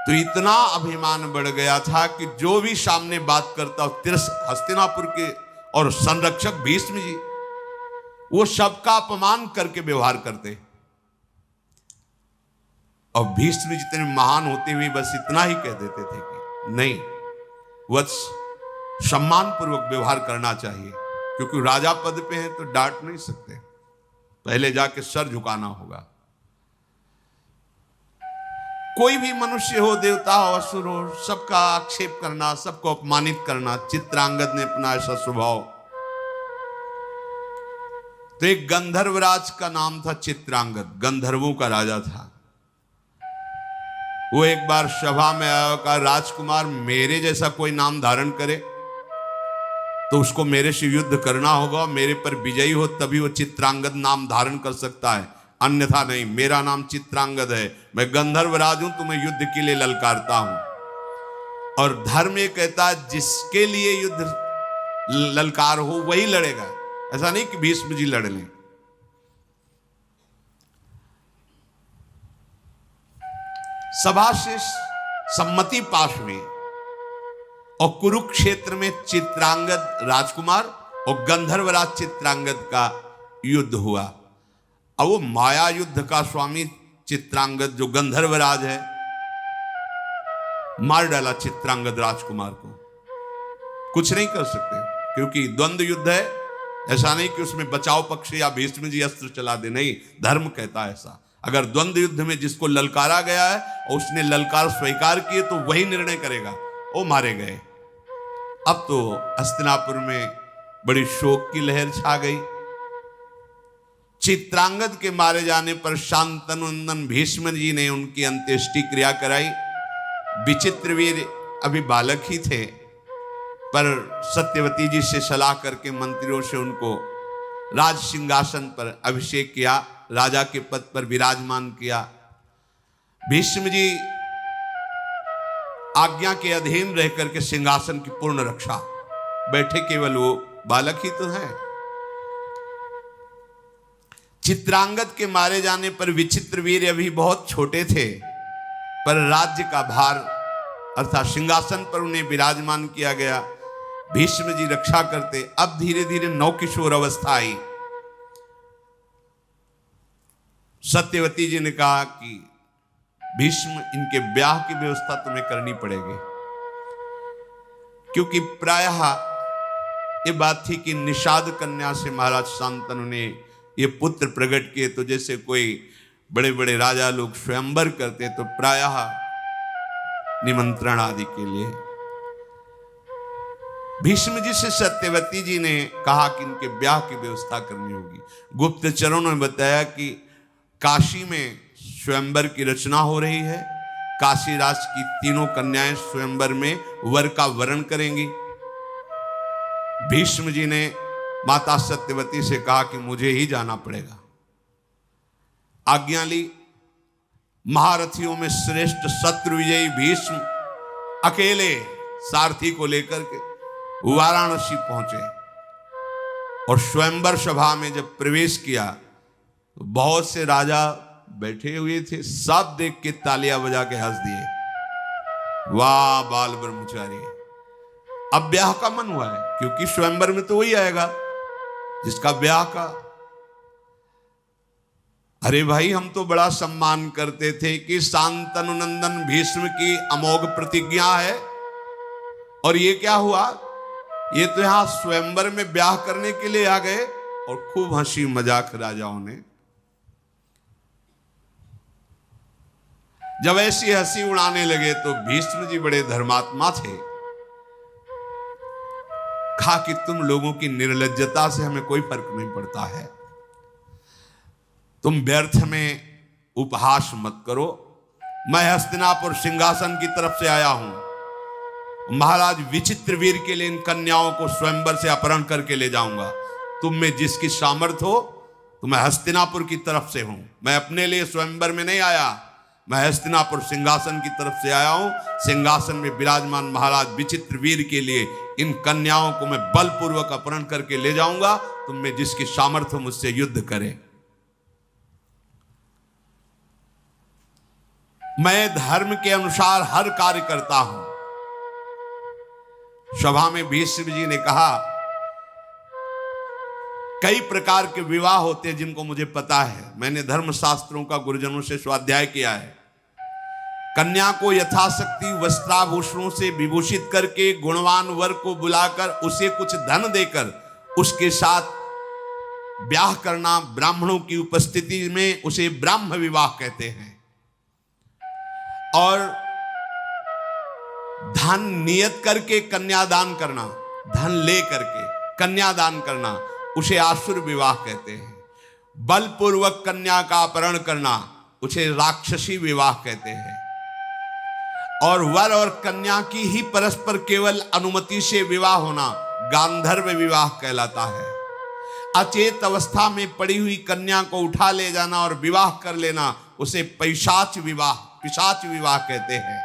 इतना अभिमान बढ़ गया था कि जो भी सामने बात करता हस्तिनापुर के और संरक्षक भीष्म जी, वो सबका अपमान करके व्यवहार करते। और भीष्म जितने महान होते हुए बस इतना ही कह देते थे कि नहीं, वत्स सम्मान पूर्वक व्यवहार करना चाहिए, क्योंकि राजा पद पे हैं तो डांट नहीं सकते, पहले जाके सर झुकाना होगा। कोई भी मनुष्य हो, देवता हो, असुर हो, सबका आक्षेप करना, सबको अपमानित करना, चित्रांगद ने अपना ऐसा स्वभाव। तो एक गंधर्वराज का नाम था चित्रांगद, गंधर्वों का राजा था। वो एक बार सभा में आया, कहा राजकुमार मेरे जैसा कोई नाम धारण करे तो उसको मेरे से युद्ध करना होगा, मेरे पर विजयी हो तभी वो चित्रांगद नाम धारण कर सकता है, अन्यथा नहीं। मेरा नाम चित्रांगद है, मैं गंधर्वराज हूं, तुम्हें युद्ध के लिए ललकारता हूं। और धर्म ये कहता है जिसके लिए युद्ध ललकार हो वही लड़ेगा, ऐसा नहीं कि भीष्म जी लड़ लें। सभा से सम्मति पास हुई और कुरुक्षेत्र में चित्रांगद राजकुमार और गंधर्वराज चित्रांगद का युद्ध हुआ। अब वो माया युद्ध का स्वामी चित्रांगद जो गंधर्वराज है, मार डाला चित्रांगद राजकुमार को। कुछ नहीं कर सकते, क्योंकि द्वंद्व युद्ध है, ऐसा नहीं कि उसमें बचाव पक्ष या भीष्म जी अस्त्र चला दे, नहीं, धर्म कहता है ऐसा। अगर द्वंद्व युद्ध में जिसको ललकारा गया है और उसने ललकार स्वीकार किए तो वही निर्णय करेगा, वो मारे गए। अब तो हस्तिनापुर में बड़ी शोक की लहर छा गई। चित्रांगद के मारे जाने पर शांतनु भीष्म जी ने उनकी अंत्येष्टि क्रिया कराई। विचित्रवीर्य अभी बालक ही थे, पर सत्यवती जी से सलाह करके मंत्रियों से उनको राज सिंहासन पर अभिषेक किया, राजा के पद पर विराजमान किया। भीष्म जी आज्ञा के अधीन रह करके सिंहासन की पूर्ण रक्षा, बैठे केवल वो बालक ही तो हैं। चित्रांगद के मारे जाने पर विचित्रवीर्य अभी बहुत छोटे थे, पर राज्य का भार अर्थात सिंहासन पर उन्हें विराजमान किया गया। भीष्म जी रक्षा करते। अब धीरे धीरे नवकिशोर अवस्था आई। सत्यवती जी ने कहा कि भीष्म, इनके ब्याह की व्यवस्था तुम्हें करनी पड़ेगी, क्योंकि प्रायः ये बात थी कि निषाद कन्या से महाराज शांतनु ने ये पुत्र प्रकट किए, तो जैसे कोई बड़े बड़े राजा लोग स्वयंवर करते तो प्रायः निमंत्रण आदि के लिए। भीष्म जी से सत्यवती जी ने कहा कि इनके ब्याह की व्यवस्था करनी होगी। गुप्तचरों ने बताया कि काशी में स्वयंवर की रचना हो रही है, काशी राज की तीनों कन्याएं स्वयंवर में वर का वरण करेंगी। भीष्म जी ने माता सत्यवती से कहा कि मुझे ही जाना पड़ेगा। आज्ञा ली। महारथियों में श्रेष्ठ शत्रु विजयी भीष्म अकेले सारथी को लेकर के वाराणसी पहुंचे और स्वयंवर सभा में जब प्रवेश किया तो बहुत से राजा बैठे हुए थे, सब देख के तालियां बजा के हंस दिए, वाह बाल ब्रह्मचारी। अब ब्याह का मन हुआ है, क्योंकि स्वयंवर में तो वही आएगा जिसका ब्याह का अरे भाई, हम तो बड़ा सम्मान करते थे कि शांतनु नंदन भीष्म की अमोघ प्रतिज्ञा है, और ये क्या हुआ? ये तो यहां स्वयंवर में ब्याह करने के लिए आ गए और खूब हंसी मजाक राजाओं ने। जब ऐसी हंसी उड़ाने लगे तो भीष्म जी बड़े धर्मात्मा थे। कहा कि तुम लोगों की निर्लज्जता से हमें कोई फर्क नहीं पड़ता है, तुम व्यर्थ में उपहास मत करो। मैं हस्तिनापुर सिंहासन की तरफ से आया हूं, महाराज विचित्रवीर के लिए इन कन्याओं को स्वयंवर से अपहरण करके ले जाऊंगा। तुम में जिसकी सामर्थ्य हो, तो मैं हस्तिनापुर की तरफ से हूं। मैं अपने लिए स्वयंवर में नहीं आया, मैं हस्तिनापुर सिंहासन की तरफ से आया हूं। सिंहासन में विराजमान महाराज विचित्रवीर के लिए इन कन्याओं को मैं बलपूर्वक अपहरण करके ले जाऊंगा। तुम में जिसकी सामर्थ्य हो, मुझसे युद्ध करे। मैं धर्म के अनुसार हर कार्य करता हूं। सभा में भीष्म जी ने कहा, कई प्रकार के विवाह होते हैं जिनको मुझे पता है, मैंने धर्म शास्त्रों का गुरुजनों से स्वाध्याय किया है। कन्या को यथाशक्ति वस्त्राभूषणों से विभूषित करके गुणवान वर को बुलाकर उसे कुछ धन देकर उसके साथ ब्याह करना, ब्राह्मणों की उपस्थिति में उसे ब्राह्म विवाह कहते हैं। और धन नियत करके कन्यादान करना, धन ले करके कन्यादान करना, उसे आसुर विवाह कहते हैं। बलपूर्वक कन्या का अपहरण करना, उसे राक्षसी विवाह कहते हैं। और वर और कन्या की ही परस्पर केवल अनुमति से विवाह होना गांधर्व विवाह कहलाता है। अचेत अवस्था में पड़ी हुई कन्या को उठा ले जाना और विवाह कर लेना, उसे पिशाच विवाह कहते हैं।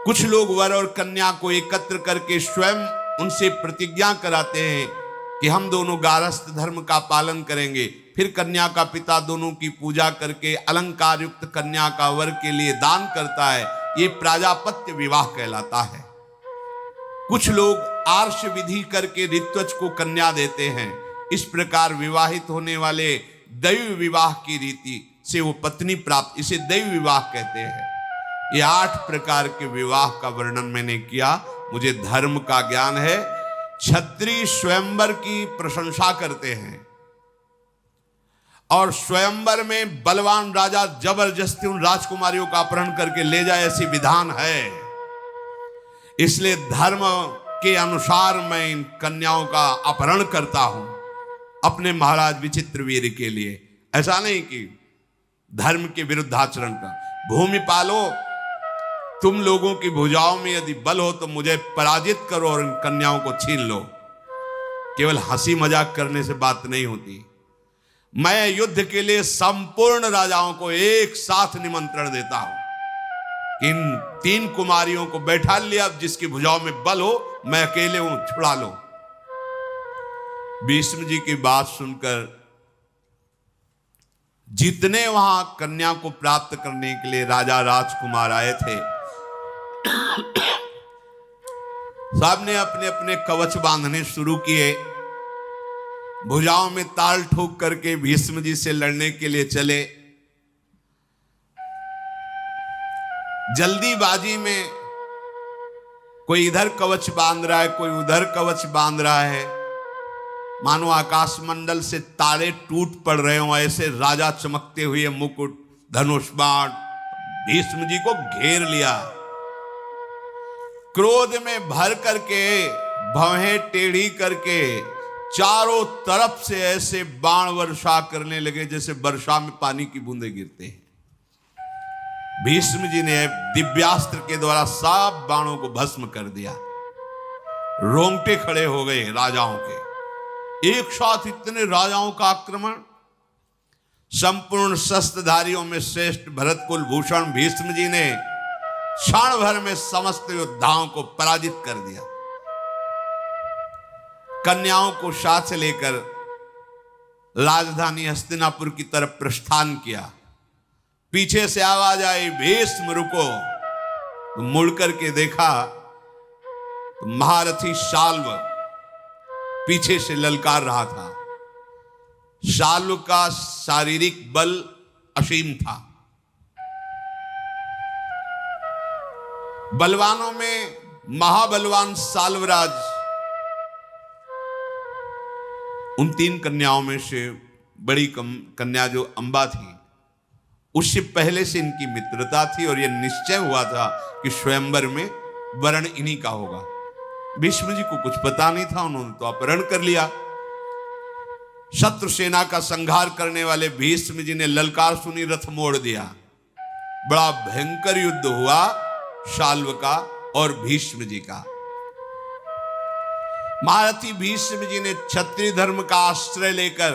कुछ लोग वर और कन्या को एकत्र करके स्वयं उनसे प्रतिज्ञा कराते हैं कि हम दोनों गारस्थ धर्म का पालन करेंगे। फिर कन्या का पिता दोनों की पूजा करके अलंकार युक्त कन्या का वर के लिए दान करता है। ये प्राजापत्य विवाह कहलाता है। कुछ लोग आर्ष विधि करके ऋत्वज को कन्या देते हैं। इस प्रकार विवाहित होने वाले दैव विवाह की रीति से वो पत्नी प्राप्त, इसे दैव विवाह कहते हैं। ये 8 प्रकार के विवाह का वर्णन मैंने किया। मुझे धर्म का ज्ञान है। क्षत्रिय स्वयंवर की प्रशंसा करते हैं और स्वयंवर में बलवान राजा जबरदस्ती उन राजकुमारियों का अपहरण करके ले जाए, ऐसी विधान है। इसलिए धर्म के अनुसार मैं इन कन्याओं का अपहरण करता हूं अपने महाराज विचित्रवीर के लिए। ऐसा नहीं कि धर्म के विरुद्ध आचरण का। भूमि पालो, तुम लोगों की भुजाओं में यदि बल हो तो मुझे पराजित करो और इन कन्याओं को छीन लो। केवल हंसी मजाक करने से बात नहीं होती। मैं युद्ध के लिए संपूर्ण राजाओं को एक साथ निमंत्रण देता हूं। इन 3 कुमारियों को बैठा लिया, अब जिसकी भुजाओं में बल हो, मैं अकेले हूं, छुड़ा लो। भीष्म जी की बात सुनकर जितने वहां कन्या को प्राप्त करने के लिए राजा राजकुमार आए थे, सब ने अपने अपने कवच बांधने शुरू किए। भुजाओं में ताल ठोक करके भीष्म जी से लड़ने के लिए चले। जल्दीबाजी में कोई इधर कवच बांध रहा है, कोई उधर कवच बांध रहा है, मानो आकाश मंडल से तारे टूट पड़ रहे हो। ऐसे राजा चमकते हुए मुकुट, धनुष बाण भीष्म जी को घेर लिया। क्रोध में भर करके, भवें टेढ़ी करके चारों तरफ से ऐसे बाण वर्षा करने लगे जैसे वर्षा में पानी की बूंदें गिरते हैं। भीष्म जी ने दिव्यास्त्र के द्वारा सब बाणों को भस्म कर दिया। रोंगटे खड़े हो गए राजाओं के। एक साथ इतने राजाओं का आक्रमण। संपूर्ण शस्त्रधारियों में श्रेष्ठ भरत कुल भूषण भीष्म जी ने क्षण भर में समस्त योद्धाओं को पराजित कर दिया। कन्याओं को साथ लेकर राजधानी हस्तिनापुर की तरफ प्रस्थान किया। पीछे से आवाज आई, भीष्म रुको। तो मुड़ करके देखा तो महारथी शाल्व पीछे से ललकार रहा था। शाल्व का शारीरिक बल असीम था। बलवानों में महाबलवान शाल्वराज उन 3 कन्याओं में से बड़ी कन्या जो अंबा थी, उससे पहले से इनकी मित्रता थी और यह निश्चय हुआ था कि स्वयंवर में वरण इन्हीं का होगा। भीष्म जी को कुछ पता नहीं था, उन्होंने तो अपहरण कर लिया। शत्रु सेना का संहार करने वाले भीष्म जी ने ललकार सुनी, रथ मोड़ दिया। बड़ा भयंकर युद्ध हुआ शाल्व का और भीष्म जी का। महारथी भीष्म जी ने क्षत्रिय धर्म का आश्रय लेकर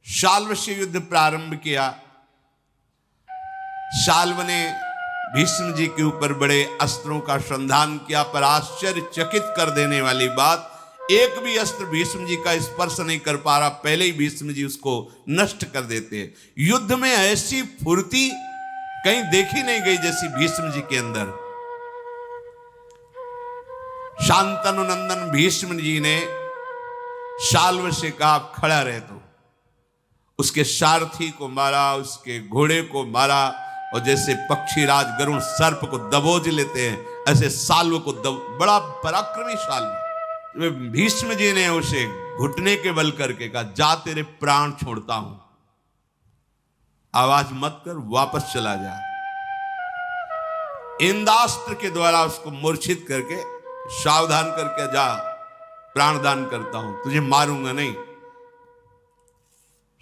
शाल्व से युद्ध प्रारंभ किया। शाल्व ने भीष्म जी के ऊपर बड़े अस्त्रों का संधान किया, पर आश्चर्यचकित कर देने वाली बात, एक भी अस्त्र भीष्म जी का स्पर्श नहीं कर पा रहा, पहले ही भीष्म जी उसको नष्ट कर देते। युद्ध में ऐसी फुर्ती कहीं देखी नहीं गई जैसी भीष्म जी के अंदर। शांतनु नंदन भीष्म जी ने शाल्व से कहा, खड़ा रहे। तो उसके सारथी को मारा, उसके घोड़े को मारा, और जैसे पक्षीराज गरुड़ सर्प को दबोच लेते हैं, ऐसे शाल्व को बड़ा पराक्रमी शाल्व। भीष्म जी ने उसे घुटने के बल करके कहा, जा तेरे प्राण छोड़ता हूं, आवाज मत कर, वापस चला जा। इंदास्त्र के द्वारा उसको मूर्छित करके सावधान करके, जा प्राणदान करता हूं, तुझे मारूंगा नहीं।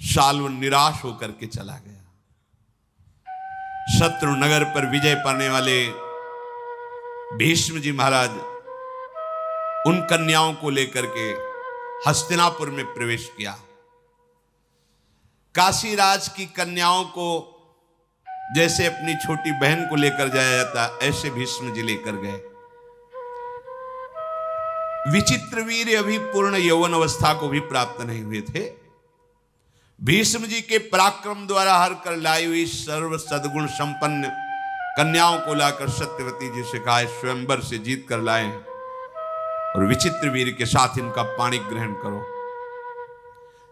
शाल्व निराश होकर के चला गया। शत्रु नगर पर विजय पाने वाले भीष्म जी महाराज उन कन्याओं को लेकर के हस्तिनापुर में प्रवेश किया। काशीराज की कन्याओं को जैसे अपनी छोटी बहन को लेकर जाया जाता, ऐसे भीष्म जी लेकर गए। विचित्रवीर अभी पूर्ण यौवन अवस्था को भी प्राप्त नहीं हुए थे। भीष्म जी के पराक्रम द्वारा हर कर लाई हुई सर्व सद्गुण संपन्न कन्याओं को लाकर सत्यवती जी से कहा, स्वयंवर से जीत कर लाए और विचित्र वीर के साथ इनका पाणी ग्रहण करो।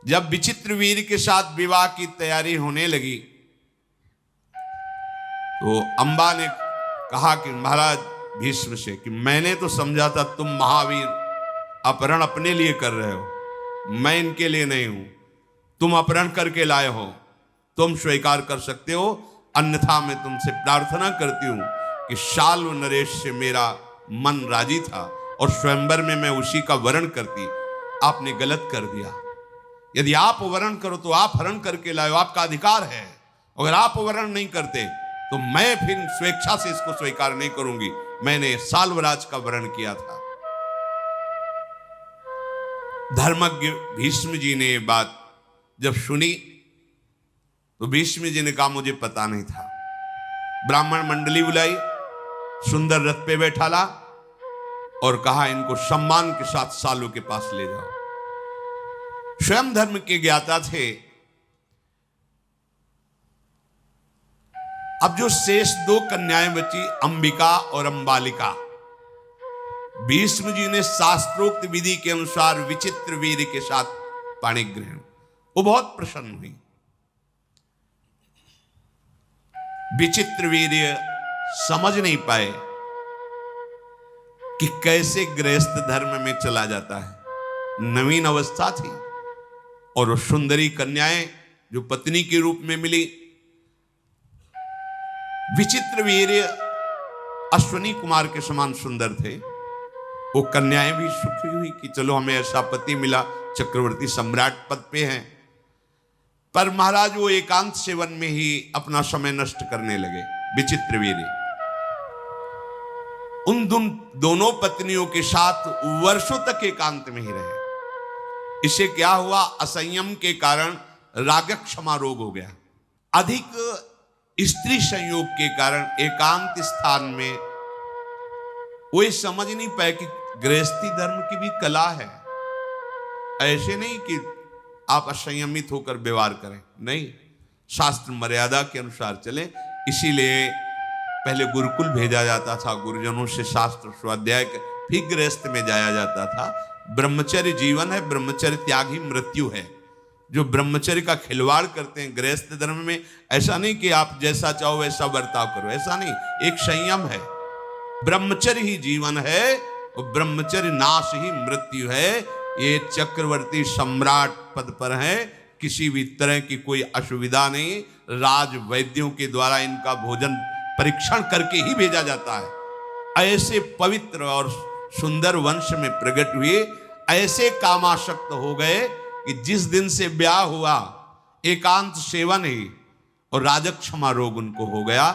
जब विचित्र वीर के साथ विवाह की तैयारी होने लगी तो अंबा ने कहा कि महाराज भीष्म से कि मैंने तो समझा था तुम महावीर अपहरण अपने लिए कर रहे हो, मैं इनके लिए नहीं हूं। तुम अपहरण करके लाए हो, तुम स्वीकार कर सकते हो, अन्यथा मैं तुमसे प्रार्थना करती हूं कि शाल्व नरेश से मेरा मन राजी था और स्वयंवर में मैं उसी का वरण करती। आपने गलत कर दिया। यदि आप वरण करो तो आप हरण करके लाओ, आपका अधिकार है। अगर आप वरण नहीं करते तो मैं फिर स्वेच्छा से इसको स्वीकार नहीं करूंगी। मैंने शाल्वराज का वरण किया था। धर्मज्ञ भीष्म जी ने ये बात जब सुनी तो भीष्म जी ने कहा, मुझे पता नहीं था। ब्राह्मण मंडली बुलाई, सुंदर रथ पे बैठाला और कहा, इनको सम्मान के साथ शाल्व के पास ले जाओ। स्वयं धर्म के ज्ञाता थे। अब जो शेष 2 कन्याएं बची, अंबिका और अंबालिका, भीष्म जी ने शास्त्रोक्त विधि के अनुसार विचित्र वीर के साथ पाणी ग्रहण, वो बहुत प्रसन्न हुई। विचित्र वीर समझ नहीं पाए कि कैसे गृहस्थ धर्म में चला जाता है। नवीन अवस्था थी और वो सुंदरी कन्याएं जो पत्नी के रूप में मिली। विचित्र वीर अश्वनी कुमार के समान सुंदर थे। वो कन्याएं भी सुखी हुई कि चलो हमें ऐसा पति मिला, चक्रवर्ती सम्राट पद पे हैं। पर महाराज वो एकांत सेवन में ही अपना समय नष्ट करने लगे। विचित्र वीर उन दोनों पत्नियों के साथ वर्षों तक एकांत में ही रहे। इससे क्या हुआ, असंयम के कारण रागक्षमा रोग हो गया। अधिक स्त्री संयोग के कारण एकांत स्थान में वो ये समझ नहीं पाए कि गृहस्थी धर्म की भी कला है। ऐसे नहीं कि आप असंयमित होकर व्यवहार करें, नहीं, शास्त्र मर्यादा के अनुसार चले। इसीलिए पहले गुरुकुल भेजा जाता था, गुरुजनों से शास्त्र स्वाध्याय, फिर गृहस्थ में जाया जाता था। ब्रह्मचर्य जीवन है, ब्रह्मचर्य त्याग ही मृत्यु है। जो ब्रह्मचर्य का खिलवाड़ करते हैं गृहस्थ धर्म में, ऐसा नहीं कि आप जैसा चाहो वैसा बर्ताव करो, ऐसा नहीं, एक संयम है। ब्रह्मचर्य ही जीवन है और ब्रह्मचर्य नाश ही मृत्यु है। ये चक्रवर्ती सम्राट पद पर है, किसी भी तरह की कोई असुविधा नहीं। राज वैद्यों के द्वारा इनका भोजन परीक्षण करके ही भेजा जाता है। ऐसे पवित्र और सुंदर वंश में प्रकट हुए, ऐसे कामासक्त हो गए कि जिस दिन से ब्याह हुआ एकांत सेवन ही और राजक्षमा रोग उनको हो गया।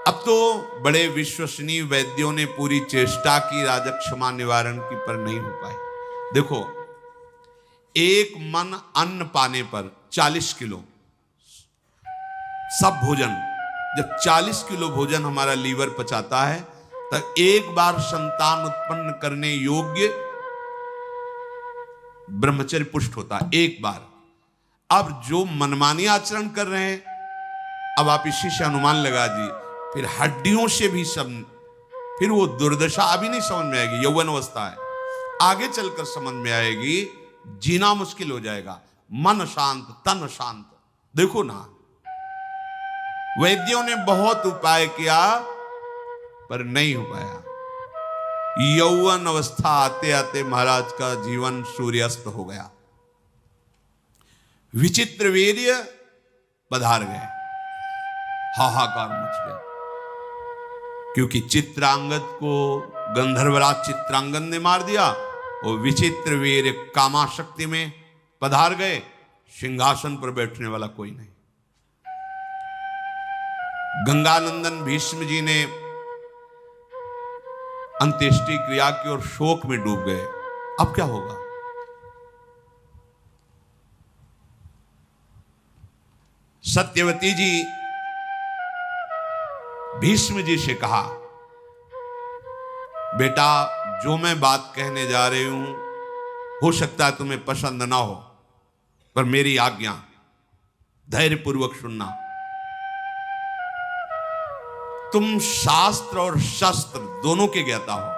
अब तो बड़े विश्वसनीय वैद्यों ने पूरी चेष्टा की राजक्षमा निवारण की, पर नहीं हो पाई। देखो, एक मन अन्न पाने पर 40 किलो सब भोजन, जब 40 किलो भोजन हमारा लीवर पचाता है, तब एक बार संतान उत्पन्न करने योग्य ब्रह्मचर्य पुष्ट होता है, एक बार। अब जो मनमानी आचरण कर रहे हैं, अब आप इसी से अनुमान लगा जी, फिर हड्डियों से भी सब, फिर वो दुर्दशा अभी नहीं समझ में आएगी, यौवन अवस्था है, आगे चलकर समझ में आएगी, जीना मुश्किल हो जाएगा। मन शांत तन शांत। देखो ना, वैद्यों ने बहुत उपाय किया पर नहीं हो पाया। यौवन अवस्था आते आते महाराज का जीवन सूर्यास्त हो गया। विचित्र वीर्य पधार गए, हाहाकार मच गया, क्योंकि चित्रांगद को गंधर्वराज चित्रांगद ने मार दिया और विचित्र वीर्य कामाशक्ति में पधार गए। सिंहासन पर बैठने वाला कोई नहीं। गंगानंदन भीष्म जी ने अंत्येष्टि क्रिया की और शोक में डूब गए। अब क्या होगा? सत्यवती जी भीष्म जी से कहा, बेटा, जो मैं बात कहने जा रही हूं हो सकता है तुम्हें पसंद ना हो, पर मेरी आज्ञा, धैर्यपूर्वक सुनना। तुम शास्त्र और शस्त्र दोनों के ज्ञाता हो,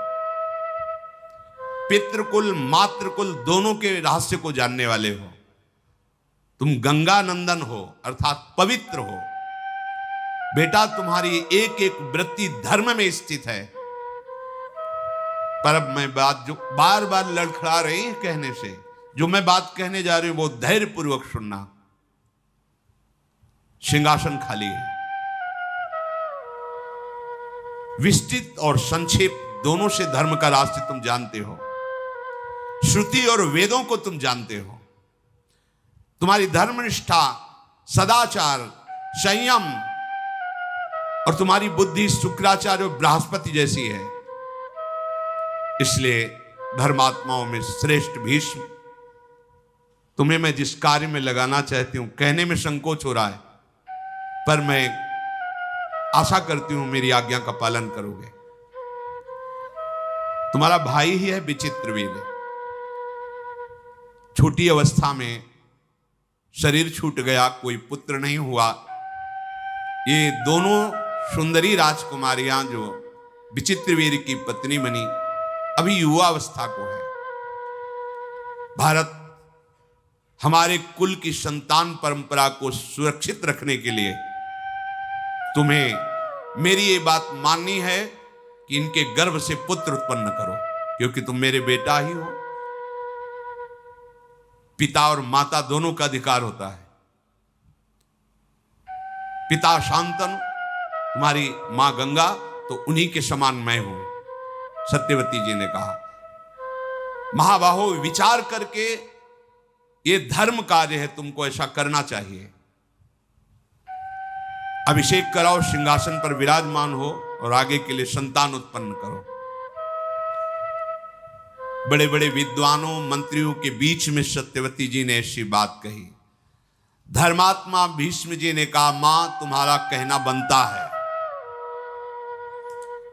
पितृकुल मातृकुल दोनों के रहस्य को जानने वाले हो। तुम गंगा नंदन हो, अर्थात पवित्र हो। बेटा, तुम्हारी एक एक वृत्ति धर्म में स्थित है। पर अब मैं बात जो बार बार लड़खड़ा रही है कहने से, जो मैं बात कहने जा रही हूं वो धैर्यपूर्वक सुनना। सिंहासन खाली है। विस्तृत और संक्षेप दोनों से धर्म का रास्ते तुम जानते हो। श्रुति और वेदों को तुम जानते हो। तुम्हारी धर्मनिष्ठा, सदाचार, संयम और तुम्हारी बुद्धि शुक्राचार्य और बृहस्पति जैसी है। इसलिए धर्मात्माओं में श्रेष्ठ भीष्म, तुम्हें मैं जिस कार्य में लगाना चाहती हूं, कहने में संकोच हो रहा है, पर मैं आशा करती हूं मेरी आज्ञा का पालन करोगे। तुम्हारा भाई ही है विचित्रवीर्य। छोटी अवस्था में शरीर छूट गया, कोई पुत्र नहीं हुआ। ये दोनों सुंदरी राजकुमारियां जो विचित्रवीर्य की पत्नी बनी, अभी युवा अवस्था को है। भारत हमारे कुल की संतान परंपरा को सुरक्षित रखने के लिए तुम्हें मेरी ये बात माननी है कि इनके गर्भ से पुत्र उत्पन्न करो, क्योंकि तुम मेरे बेटा ही हो। पिता और माता दोनों का अधिकार होता है। पिता शांतनु, तुम्हारी मां गंगा, तो उन्हीं के समान मैं हूं। सत्यवती जी ने कहा, महाबाहो, विचार करके ये धर्म कार्य है, तुमको ऐसा करना चाहिए। अभिषेक कराओ, सिंहासन पर विराजमान हो और आगे के लिए संतान उत्पन्न करो। बड़े बड़े विद्वानों मंत्रियों के बीच में सत्यवती जी ने ऐसी बात कही। धर्मात्मा भीष्म जी ने कहा, मां, तुम्हारा कहना बनता है,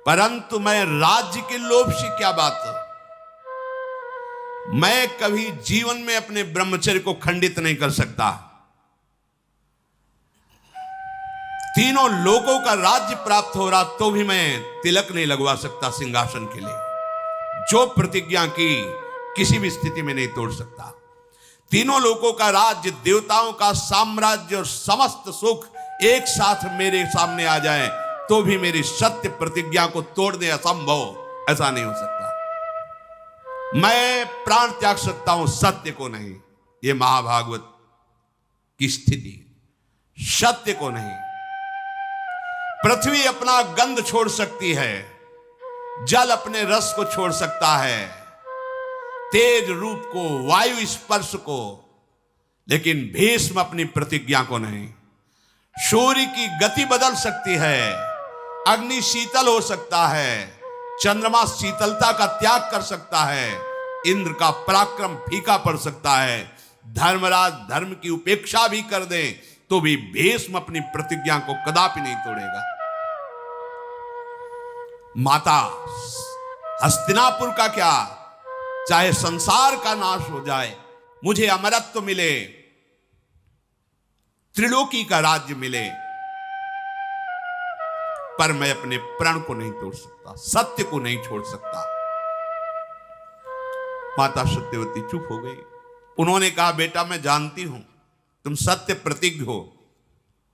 परंतु मैं राज्य के लोभ से क्या बात है, मैं कभी जीवन में अपने ब्रह्मचर्य को खंडित नहीं कर सकता। तीनों लोगों का राज्य प्राप्त हो रहा तो भी मैं तिलक नहीं लगवा सकता सिंहासन के लिए। जो प्रतिज्ञा की किसी भी स्थिति में नहीं तोड़ सकता। तीनों लोकों का राज्य, देवताओं का साम्राज्य और समस्त सुख एक साथ मेरे सामने आ जाए तो भी मेरी सत्य प्रतिज्ञा को तोड़ने असंभव, ऐसा नहीं हो सकता। मैं प्राण त्याग सकता हूं, सत्य को नहीं। यह महाभागवत की स्थिति, सत्य को नहीं। पृथ्वी अपना गंध छोड़ सकती है, जल अपने रस को छोड़ सकता है, तेज रूप को, वायु स्पर्श को, लेकिन भीष्म अपनी प्रतिज्ञा को नहीं। सूर्य की गति बदल सकती है, अग्नि शीतल हो सकता है, चंद्रमा शीतलता का त्याग कर सकता है, इंद्र का पराक्रम फीका पड़ सकता है, धर्मराज धर्म की उपेक्षा भी कर दे तो भी भीष्म अपनी प्रतिज्ञा को कदापि नहीं तोड़ेगा। माता हस्तिनापुर का क्या, चाहे संसार का नाश हो जाए, मुझे अमरत्व मिले, त्रिलोकी का राज्य मिले, पर मैं अपने प्रण को नहीं तोड़ सकता, सत्य को नहीं छोड़ सकता। माता सत्यवती चुप हो गई। उन्होंने कहा, बेटा मैं जानती हूं तुम सत्य प्रतिज्ञ हो,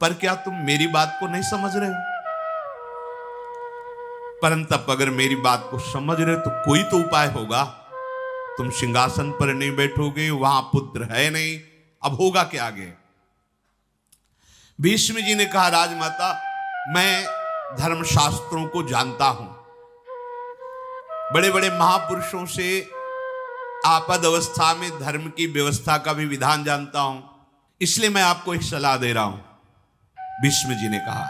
पर क्या तुम मेरी बात को नहीं समझ रहे हो? परंतु अगर मेरी बात को समझ रहे हो तो कोई तो उपाय होगा। तुम सिंहासन पर नहीं बैठोगे, वहां पुत्र है नहीं, अब होगा क्या आगे? भीष्म जी ने कहा, राजमाता मैं धर्मशास्त्रों को जानता हूं, बड़े बड़े महापुरुषों से आपद अवस्था में धर्म की व्यवस्था का भी विधान जानता हूं, इसलिए मैं आपको एक सलाह दे रहा हूं। भीष्म जी ने कहा,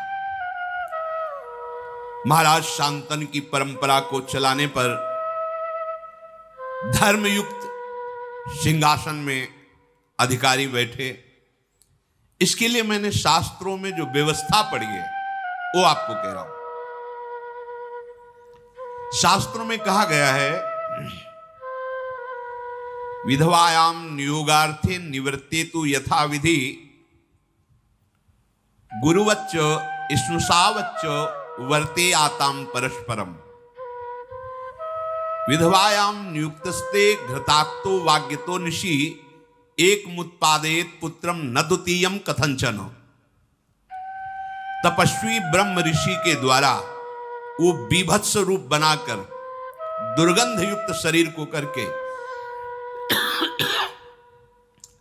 महाराज शांतनु की परंपरा को चलाने पर धर्मयुक्त सिंहासन में अधिकारी बैठे, इसके लिए मैंने शास्त्रों में जो व्यवस्था पढ़ी है वो आपको कह रहा हूं। शास्त्रों में कहा गया है, विधवायाम नियोगार्थे निवर्तेतु यथा विधि गुरुवच्च स्नुषावच्च वर्ते आताम परस्परम। विधवायाम नियुक्तस्ते घृताक्तो वाग्यतो निशि एक मुत्पादेत पुत्रम न द्वितीयम कथंचन। तपस्वी ब्रह्म ऋषि के द्वारा वो बीभत्स रूप बनाकर दुर्गंध युक्त शरीर को करके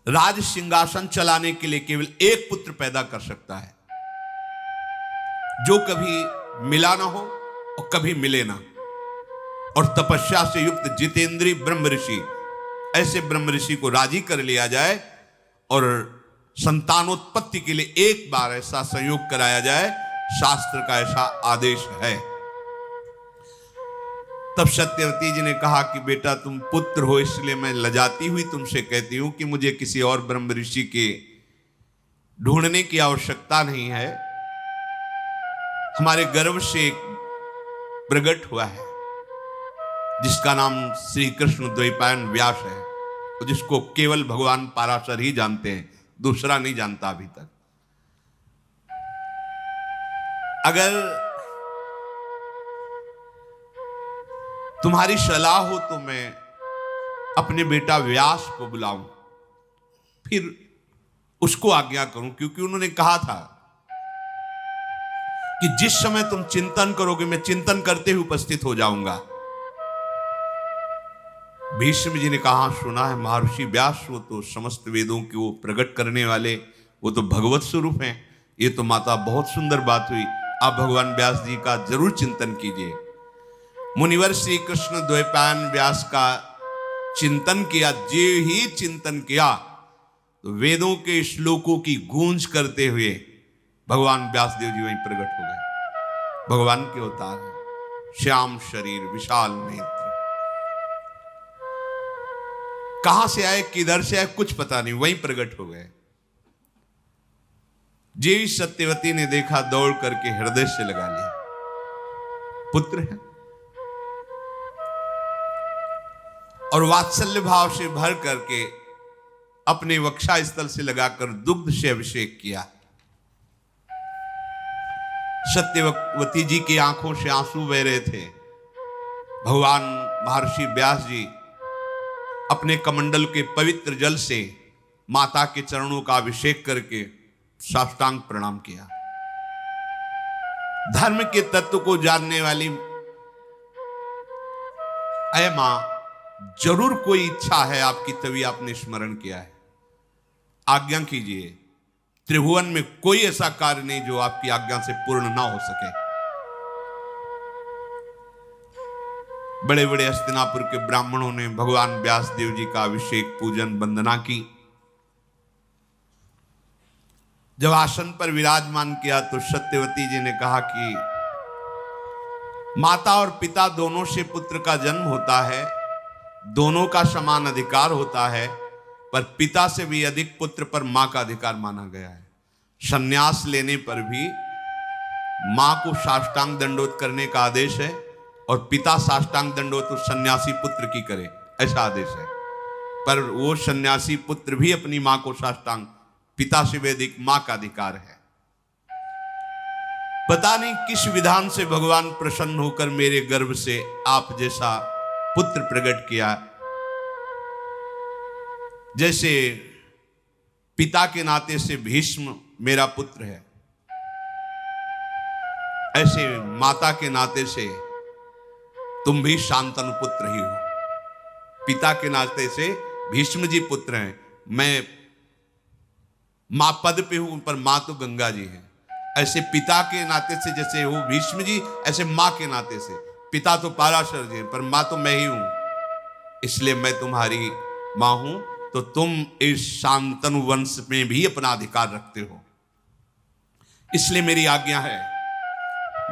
राज सिंहासन चलाने के लिए केवल एक पुत्र पैदा कर सकता है, जो कभी मिला ना हो और कभी मिले ना। और तपस्या से युक्त जितेंद्रीय ब्रह्म ऋषि, ऐसे ब्रह्म ऋषि को राजी कर लिया जाए और संतानोत्पत्ति के लिए एक बार ऐसा संयोग कराया जाए, शास्त्र का ऐसा आदेश है। तब सत्यवती जी ने कहा कि बेटा तुम पुत्र हो, इसलिए मैं लजाती हुई तुमसे कहती हूं कि मुझे किसी और ब्रह्म ऋषि के ढूंढने की आवश्यकता नहीं है। हमारे गर्भ से एक प्रकट हुआ है जिसका नाम श्री कृष्ण द्वैपायन व्यास है, और जिसको केवल भगवान पाराशर ही जानते हैं, दूसरा नहीं जानता अभी तक। अगर तुम्हारी सलाह हो तो मैं अपने बेटा व्यास को बुलाऊं, फिर उसको आज्ञा करूं, क्योंकि उन्होंने कहा था कि जिस समय तुम चिंतन करोगे मैं चिंतन करते हुए उपस्थित हो जाऊंगा। भीष्म जी ने कहा, सुना है महर्षि व्यास वो तो समस्त वेदों की वो प्रकट करने वाले, वो तो भगवत स्वरूप हैं। ये तो माता बहुत सुंदर बात हुई, आप भगवान व्यास जी का जरूर चिंतन कीजिए। मुनिवर श्री कृष्ण द्वैपायन व्यास का चिंतन किया। जे ही चिंतन किया तो वेदों के श्लोकों की गूंज करते हुए भगवान व्यासदेव जी वहीं प्रकट हो गए। भगवान के अवतार है, श्याम शरीर, विशाल नेत्र। कहां से आए, किधर से आए, कुछ पता नहीं, वहीं प्रकट हो गए। जे सत्यवती ने देखा, दौड़ करके हृदय से लगा लिया, पुत्र है। और वात्सल्य भाव से भर करके अपने वक्षा स्थल से लगाकर दुग्ध से अभिषेक किया। सत्यवती जी की आंखों से आंसू बह रहे थे। भगवान महर्षि व्यास जी अपने कमंडल के पवित्र जल से माता के चरणों का अभिषेक करके साष्टांग प्रणाम किया। धर्म के तत्व को जानने वाली, अय मां, जरूर कोई इच्छा है आपकी, तभी आपने स्मरण किया है। आज्ञा कीजिए, त्रिभुवन में कोई ऐसा कार्य नहीं जो आपकी आज्ञा से पूर्ण ना हो सके। बड़े बड़े हस्तिनापुर के ब्राह्मणों ने भगवान व्यासदेव जी का अभिषेक, पूजन, वंदना की। जब आसन पर विराजमान किया तो सत्यवती जी ने कहा कि माता और पिता दोनों से पुत्र का जन्म होता है, दोनों का समान अधिकार होता है, पर पिता से भी अधिक पुत्र पर मां का अधिकार माना गया है। संन्यास लेने पर भी मां को साष्टांग दंडोत करने का आदेश है और पिता साष्टांग दंडोत उस सन्यासी पुत्र की करे, ऐसा आदेश है। पर वो सन्यासी पुत्र भी अपनी मां को साष्टांग, पिता से भी अधिक मां का अधिकार है। पता नहीं किस विधान से भगवान प्रसन्न होकर मेरे गर्भ से आप जैसा पुत्र प्रकट किया। जैसे पिता के नाते से भीष्म मेरा पुत्र है, ऐसे माता के नाते से तुम भी शांतनु पुत्र ही हो। पिता के नाते से भीष्म जी पुत्र हैं, मैं मां पद पे हूं, पर मां तो गंगा जी है। ऐसे पिता के नाते से जैसे हो भीष्म जी, ऐसे मां के नाते से, पिता तो पाराशर जी पर मां तो मैं ही हूं, इसलिए मैं तुम्हारी मां हूं, तो तुम इस शांतनु वंश में भी अपना अधिकार रखते हो। इसलिए मेरी आज्ञा है,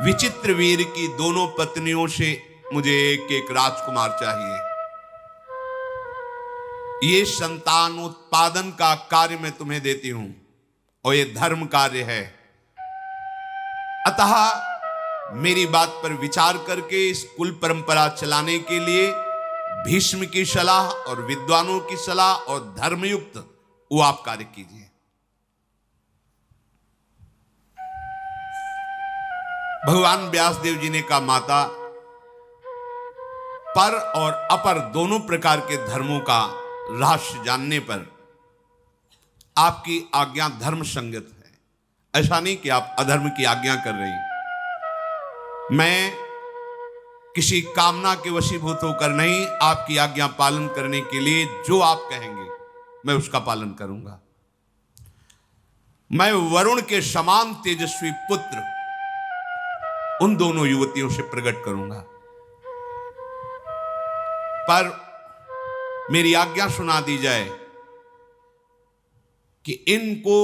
विचित्र वीर की दोनों पत्नियों से मुझे एक एक राजकुमार चाहिए। ये संतान उत्पादन का कार्य मैं तुम्हें देती हूं और ये धर्म कार्य है। अतः मेरी बात पर विचार करके इस कुल परंपरा चलाने के लिए भीष्म की सलाह और विद्वानों की सलाह और धर्मयुक्त वो आप कार्य कीजिए। भगवान व्यासदेव जी ने कहा, माता, पर और अपर दोनों प्रकार के धर्मों का रहस्य जानने पर आपकी आज्ञा धर्म संगत है। ऐसा नहीं कि आप अधर्म की आज्ञा कर रही। मैं किसी कामना के वशीभूत होकर नहीं, आपकी आज्ञा पालन करने के लिए जो आप कहेंगे मैं उसका पालन करूंगा। मैं वरुण के समान तेजस्वी पुत्र उन दोनों युवतियों से प्रकट करूंगा, पर मेरी आज्ञा सुना दी जाए कि इनको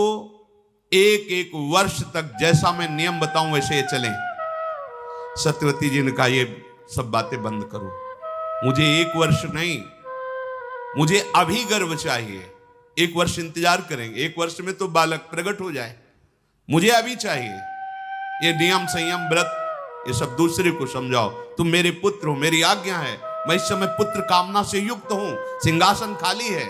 एक एक वर्ष तक जैसा मैं नियम बताऊं वैसे ये चलें। सत्यवती जी ने कहा, ये सब बातें बंद करो, मुझे एक वर्ष नहीं, मुझे अभी गर्भ चाहिए। एक वर्ष इंतजार करेंगे, एक वर्ष में तो बालक प्रकट हो जाए, मुझे अभी चाहिए। ये नियम, संयम, व्रत, ये सब दूसरे को समझाओ। तुम मेरे पुत्र हो, मेरी आज्ञा है, मैं इस समय पुत्र कामना से युक्त हूं, सिंहासन खाली है।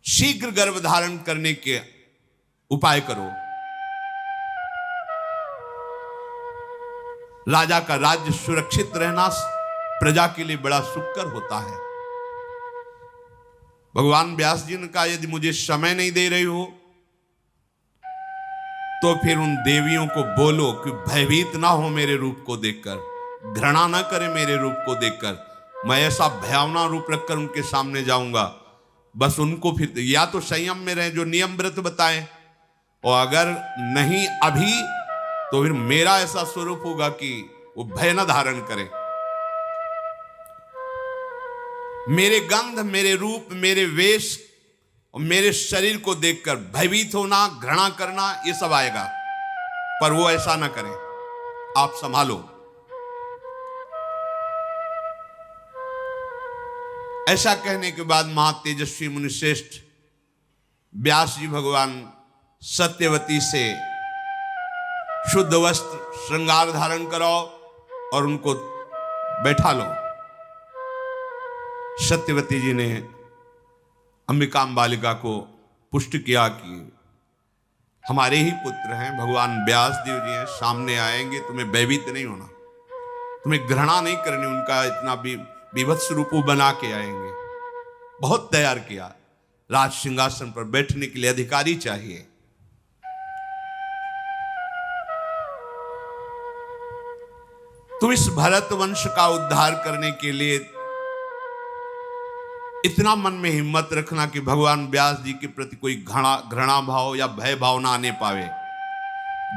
शीघ्र गर्भ धारण करने के उपाय करो। राजा का राज्य सुरक्षित रहना प्रजा के लिए बड़ा सुखकर होता है। भगवान व्यास जी ने कहा, यदि मुझे समय नहीं दे रही हो तो फिर उन देवियों को बोलो कि भयभीत ना हो मेरे रूप को देखकर, घृणा ना करे मेरे रूप को देखकर। मैं ऐसा भयावना रूप रखकर उनके सामने जाऊंगा, बस उनको फिर या तो संयम में रहे, जो नियम व्रत बताए, और अगर नहीं अभी तो फिर मेरा ऐसा स्वरूप होगा कि वो भय न धारण करे। मेरे गंध, मेरे रूप, मेरे वेश और मेरे शरीर को देखकर भयभीत होना, घृणा करना, ये सब आएगा, पर वो ऐसा ना करें, आप संभालो। ऐसा कहने के बाद महातेजस्वी मुनिश्रेष्ठ व्यास जी भगवान सत्यवती से शुद्ध वस्त्र श्रृंगार धारण कराओ और उनको बैठा लो। सत्यवती जी ने अंबिकाम्बालिका को पुष्ट किया कि हमारे ही पुत्र हैं, भगवान व्यास देव जी हैं, सामने आएंगे, तुम्हें भयभीत नहीं होना, तुम्हें घृणा नहीं करनी, उनका इतना भी विभत्स रूप बना के आएंगे। बहुत तैयार किया। राज सिंहासन पर बैठने के लिए अधिकारी चाहिए। तुम इस भरत वंश का उद्धार करने के लिए इतना मन में हिम्मत रखना कि भगवान व्यास जी के प्रति कोई घृणा भाव या भय भाव ना आने पावे।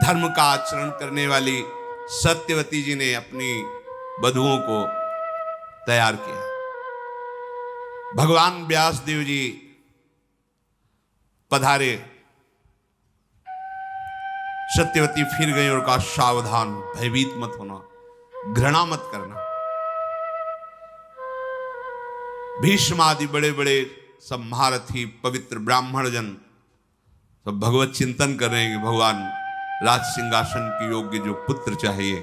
धर्म का आचरण करने वाली सत्यवती जी ने अपनी बधुओं को तैयार किया। भगवान व्यास देव जी पधारे। सत्यवती फिर गई और कहा, सावधान, भयभीत मत होना, घृणा मत करना। भीष्म आदि बड़े बड़े सब महारथी पवित्र ब्राह्मण जन सब भगवत चिंतन कर रहे हैं कि भगवान राज सिंहासन के योग्य जो पुत्र चाहिए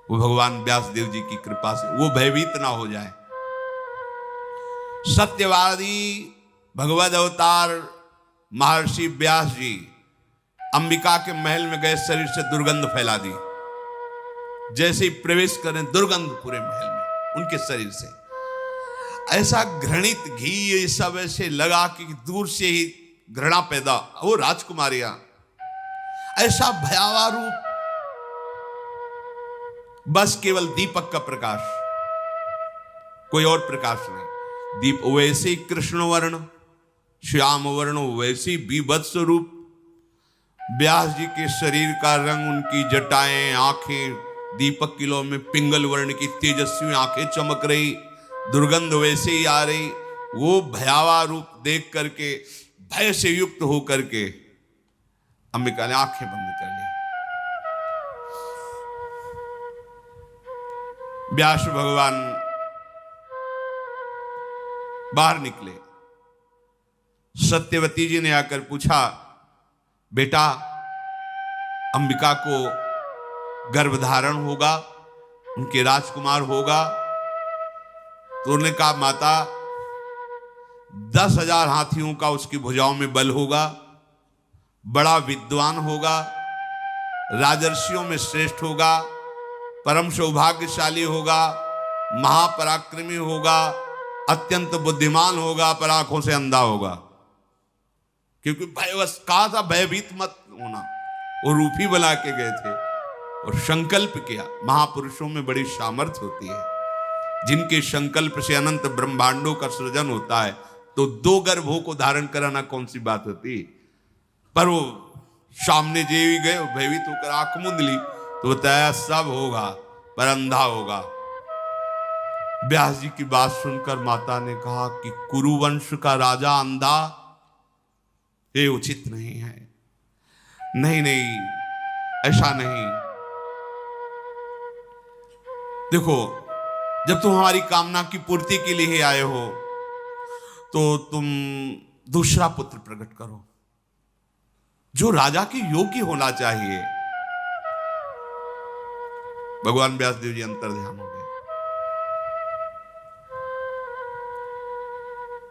वो भगवान व्यास देव जी की कृपा से वो भयभीत ना हो जाए। सत्यवादी भगवद अवतार महर्षि व्यास जी अंबिका के महल में गए, शरीर से दुर्गंध फैला दी। जैसे ही प्रवेश करें दुर्गंध पूरे महल में उनके शरीर से, ऐसा घृणित घी ये सब ऐसे लगा कि दूर से ही घृणा पैदा। वो राजकुमारियां, ऐसा भयावह रूप, बस केवल दीपक का प्रकाश, कोई और प्रकाश नहीं। दीप वैसे ही कृष्ण वर्ण, श्याम वर्ण, वैसी बीभत्स रूप। व्यास जी के शरीर का रंग, उनकी जटाएं, आंखें दीपक किलो में पिंगल वर्ण की तेजस्वी आंखें चमक रही, दुर्गंध वैसे ही आ रही। वो भयावह रूप देख करके भय से युक्त होकर के अंबिका ने आंखें बंद कर ली। व्यास भगवान बाहर निकले। सत्यवती जी ने आकर पूछा, बेटा अंबिका को गर्भधारण होगा, उनके राजकुमार होगा? तो उन्होंने कहा, माता 10,000 हाथियों का उसकी भुजाओं में बल होगा, बड़ा विद्वान होगा, राजर्षियों में श्रेष्ठ होगा, परम सौभाग्यशाली होगा, महापराक्रमी होगा, अत्यंत बुद्धिमान होगा, पर आंखों से अंधा होगा। क्योंकि भयवश कहा था, भयभीत मत होना। वो रूप ही बना के गए थे और संकल्प किया। महापुरुषों में बड़ी सामर्थ्य होती है, जिनके संकल्प से अनंत ब्रह्मांडों का सृजन होता है। तो 2 गर्भों को धारण कराना कौन सी बात होती। पर वो सामने जे भी गए, भयभीत होकर आंख मूंद ली तो बताया सब होगा पर अंधा होगा। व्यास जी की बात सुनकर माता ने कहा कि कुरुवंश का राजा अंधा, ये उचित नहीं है। नहीं नहीं, ऐसा नहीं। देखो, जब तुम हमारी कामना की पूर्ति के लिए आए हो तो तुम दूसरा पुत्र प्रकट करो जो राजा के योग्य होना चाहिए। भगवान व्यासदेव जी अंतर ध्यान हो गए।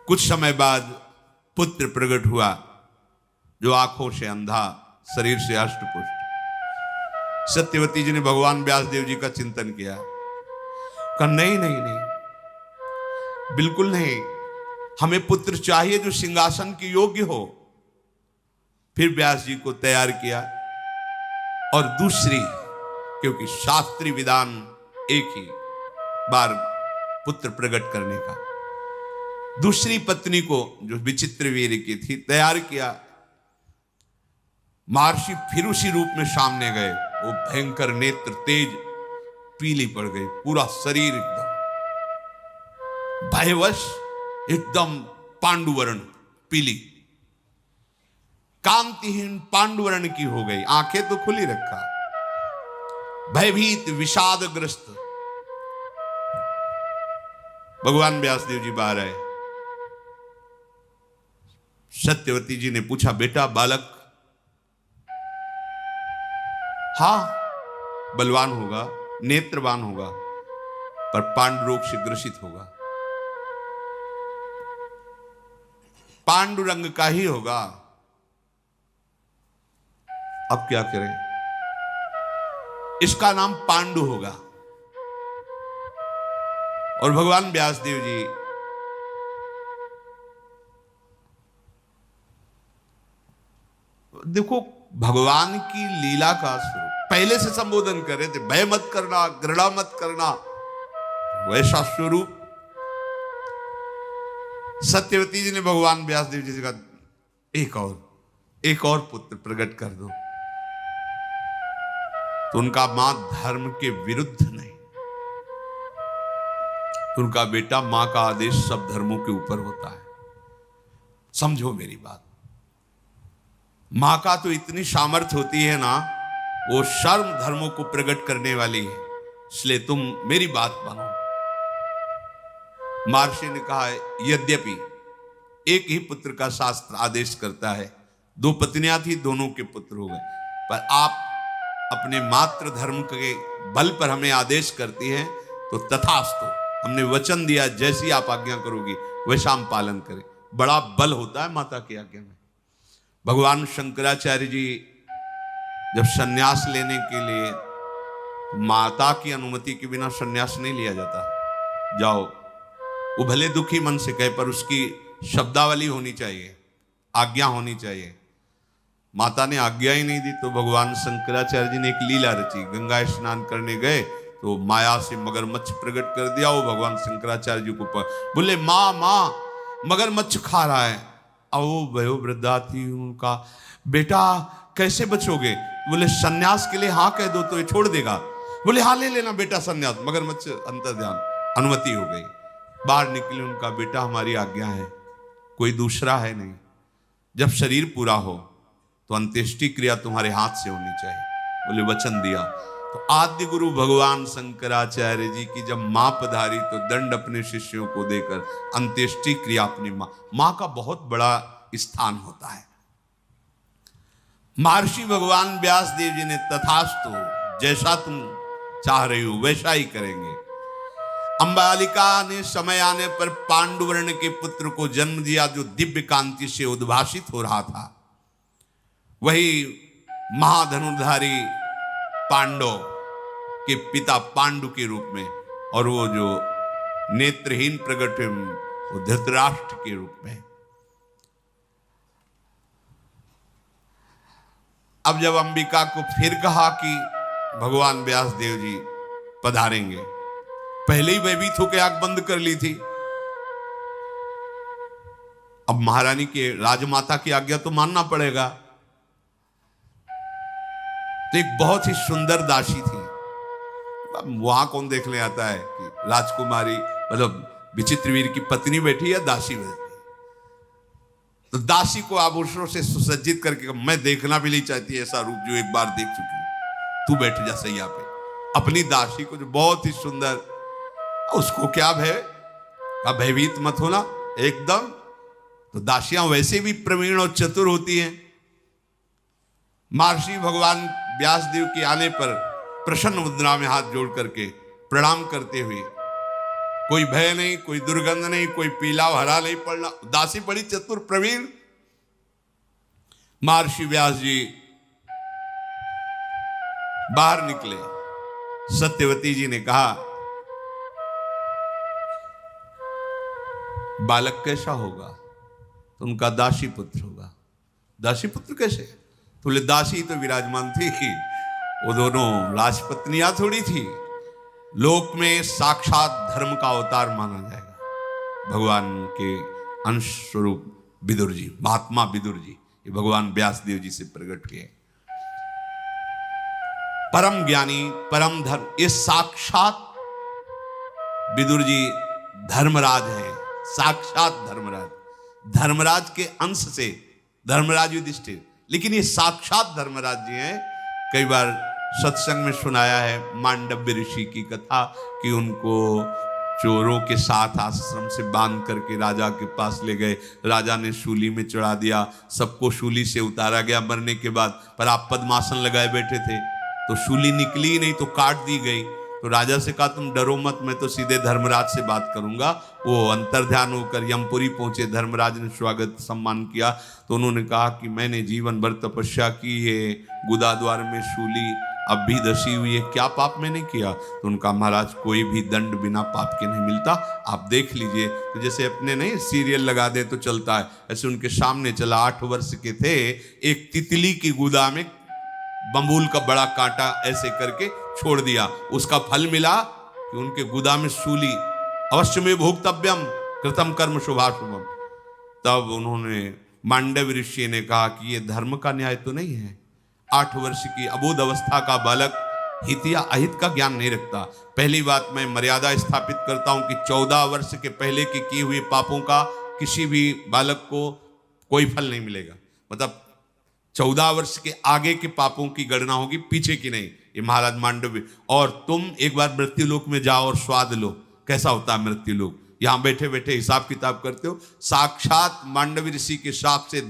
कुछ समय बाद पुत्र प्रकट हुआ जो आंखों से अंधा, शरीर से अष्टपुष्ट। सत्यवती जी ने भगवान व्यासदेव जी का चिंतन किया। कहा नहीं नहीं नहीं, बिल्कुल नहीं, हमें पुत्र चाहिए जो सिंहासन के योग्य हो। फिर व्यास जी को तैयार किया और दूसरी, क्योंकि शास्त्रीय विधान एक ही बार पुत्र प्रकट करने का, दूसरी पत्नी को जो विचित्र वीर की थी तैयार किया। महर्षि फिर उसी रूप में सामने गए। वो भयंकर नेत्र तेज पीली पड़ गई, पूरा शरीर एकदम भयवश, एकदम पांडुवर्ण पीली, कांतिहीन पांडुवर्ण की हो गई। आंखें तो खुली रखा, भयभीत विषादग्रस्त। भगवान व्यासदेव जी बाहर आए। सत्यवती जी ने पूछा, बेटा बालक? हाँ, बलवान होगा, नेत्रवान होगा, पर पांडु रोग से ग्रसित होगा, पांडुरंग का ही होगा। अब क्या करें? इसका नाम पांडु होगा। और भगवान व्यासदेव जी देखो भगवान की लीला का स्वरूप पहले से संबोधन कर रहे थे, भय मत करना, घृणा मत करना, वैसा स्वरूप। सत्यवती जी ने भगवान व्यासदेव जी से कहा एक और पुत्र प्रकट कर दो। तो उनका मां धर्म के विरुद्ध नहीं, तो उनका बेटा, मां का आदेश सब धर्मों के ऊपर होता है। समझो मेरी बात, मां का तो इतनी सामर्थ्य होती है ना, वो सर्व धर्मों को प्रकट करने वाली है, इसलिए तुम मेरी बात मानो। महर्षि ने कहा यद्यपि एक ही पुत्र का शास्त्र आदेश करता है, 2 पत्नियां थी, दोनों के पुत्र हो गए, पर आप अपने मातृ धर्म के बल पर हमें आदेश करती हैं, तो तथास्तु, हमने वचन दिया जैसी आप आज्ञा करोगी वैसा हम पालन करें। बड़ा बल होता है माता की आज्ञा में। भगवान शंकराचार्य जी जब सन्यास लेने के लिए, माता की अनुमति के बिना सन्यास नहीं लिया जाता। जाओ, वो भले दुखी मन से कहे, पर उसकी शब्दावली होनी चाहिए, आज्ञा होनी चाहिए। माता ने आज्ञा ही नहीं दी, तो भगवान शंकराचार्य जी ने एक लीला रची। गंगा स्नान करने गए तो माया से मगरमच्छ प्रकट कर दिया। वो भगवान शंकराचार्य जी को बोले, माँ माँ मगरमच्छ खा रहा है। अब वो वयो वृद्धा थी, उनका बेटा कैसे बचोगे? बोले सन्यास के लिए हाँ कह दो तो ये छोड़ देगा। बोले हाँ ले लेना बेटा सन्यास। मगरमच्छ अंतर्ध्यान, अनुमति हो गई। बाहर निकले, उनका बेटा हमारी आज्ञा है, कोई दूसरा है नहीं। जब शरीर पूरा हो तो अंत्येष्टि क्रिया तुम्हारे हाथ से होनी चाहिए। बोले वचन दिया। तो आद्य गुरु भगवान शंकराचार्य जी की जब मां पधारी तो दंड अपने शिष्यों को देकर अंत्येष्टि क्रिया अपनी मां का बहुत बड़ा स्थान होता है। महर्षि भगवान व्यास देव जी ने तथास्तु, जैसा तुम चाह रही हो वैसा ही करेंगे। अंबालिका ने समय आने पर पांडुवर्ण के पुत्र को जन्म दिया, जो दिव्य कांति से उद्भासित हो रहा था। वही महाधनुर्धारी पांडव के पिता पांडु के रूप में, और वो जो नेत्रहीन प्रकट वो धृतराष्ट्र के रूप में। अब जब अंबिका को फिर कहा कि भगवान व्यासदेव जी पधारेंगे, पहले ही भयभीत होकर आंख बंद कर ली थी। अब महारानी के राजमाता की आज्ञा तो मानना पड़ेगा। तो एक बहुत ही सुंदर दासी थी। वहां कौन देखने आता है कि राजकुमारी, मतलब विचित्रवीर की पत्नी बैठी है, दासी बैठी। तो दासी को आभूषणों से सुसज्जित करके, मैं देखना भी नहीं चाहती ऐसा रूप जो एक बार देख चुकी हूं, तू बैठ जा सैया पे। अपनी दासी को जो बहुत ही सुंदर, उसको क्या भय, भयभीत मत होना एकदम। तो दासियां वैसे भी प्रवीण और चतुर होती हैं। महर्षि भगवान व्यासदेव के आने पर प्रसन्न मुद्रा में हाथ जोड़ करके प्रणाम करते हुए, कोई भय नहीं, कोई दुर्गंध नहीं, कोई पीला हरा नहीं पड़ना। दासी बड़ी चतुर प्रवीण। महर्षि व्यास जी बाहर निकले। सत्यवती जी ने कहा, बालक कैसा होगा? तो उनका दासी पुत्र होगा। दासी पुत्र कैसे? तो बोले दासी तो विराजमान थी, वो दोनों राजपत्नियां थोड़ी थी। लोक में साक्षात धर्म का अवतार माना जाएगा। भगवान के अंश स्वरूप विदुर जी, महात्मा विदुर जी, ये भगवान व्यासदेव जी से प्रकट किए। परम ज्ञानी, परम धर्म, ये साक्षात विदुर जी धर्मराज हैं, साक्षात धर्मराज। धर्मराज के अंश से धर्मराज युधिष्ठिर, लेकिन ये साक्षात धर्मराज जी हैं। कई बार सत्संग में सुनाया है मांडव्य ऋषि की कथा कि उनको चोरों के साथ आश्रम से बांध करके राजा के पास ले गए। राजा ने शूली में चढ़ा दिया, सबको शूली से उतारा गया मरने के बाद। पर आप पद्मासन लगाए बैठे थे तो शूली निकली ही नहीं, तो काट दी गई। तो राजा से कहा तुम डरो मत, मैं तो सीधे धर्मराज से बात करूंगा। वो अंतर्ध्यान होकर यमपुरी पहुंचे। धर्मराज ने स्वागत सम्मान किया। तो उन्होंने कहा कि मैंने जीवन भर तपस्या की है, गुदा द्वार में शूली अब भी दसी हुई है, क्या पाप मैंने किया? तो उनका महाराज कोई भी दंड बिना पाप के नहीं मिलता, आप देख लीजिए। तो जैसे अपने नहीं सीरियल लगा दे तो चलता है, ऐसे उनके सामने चला। 8 वर्ष के थे, एक तितली की गुदा में बम्बूल का बड़ा कांटा ऐसे करके छोड़ दिया, उसका फल मिला कि उनके गुदा में सूली, अवश्य में भोक्तव्यम कृतम कर्म शुभाशुभम। तब उन्होंने मांडव ऋषि ने कहा कि ये धर्म का न्याय तो नहीं है। 8 वर्ष की अबोध अवस्था का बालक हित या अहित का ज्ञान नहीं रखता। पहली बात मैं मर्यादा स्थापित करता हूं कि 14 वर्ष के पहले के किए हुए पापों का किसी भी बालक को कोई फल नहीं मिलेगा। मतलब 14 वर्ष के आगे के पापों की गणना होगी, पीछे की नहीं। ये महाराज मांडव्य। और तुम एक बार मृत्युलोक में जाओ और स्वाद लो, कैसा होता है मृत्युलोक। यहां बैठे बैठे हिसाब किताब करते हो, साक्षात मांडवी ऋषि के शाप से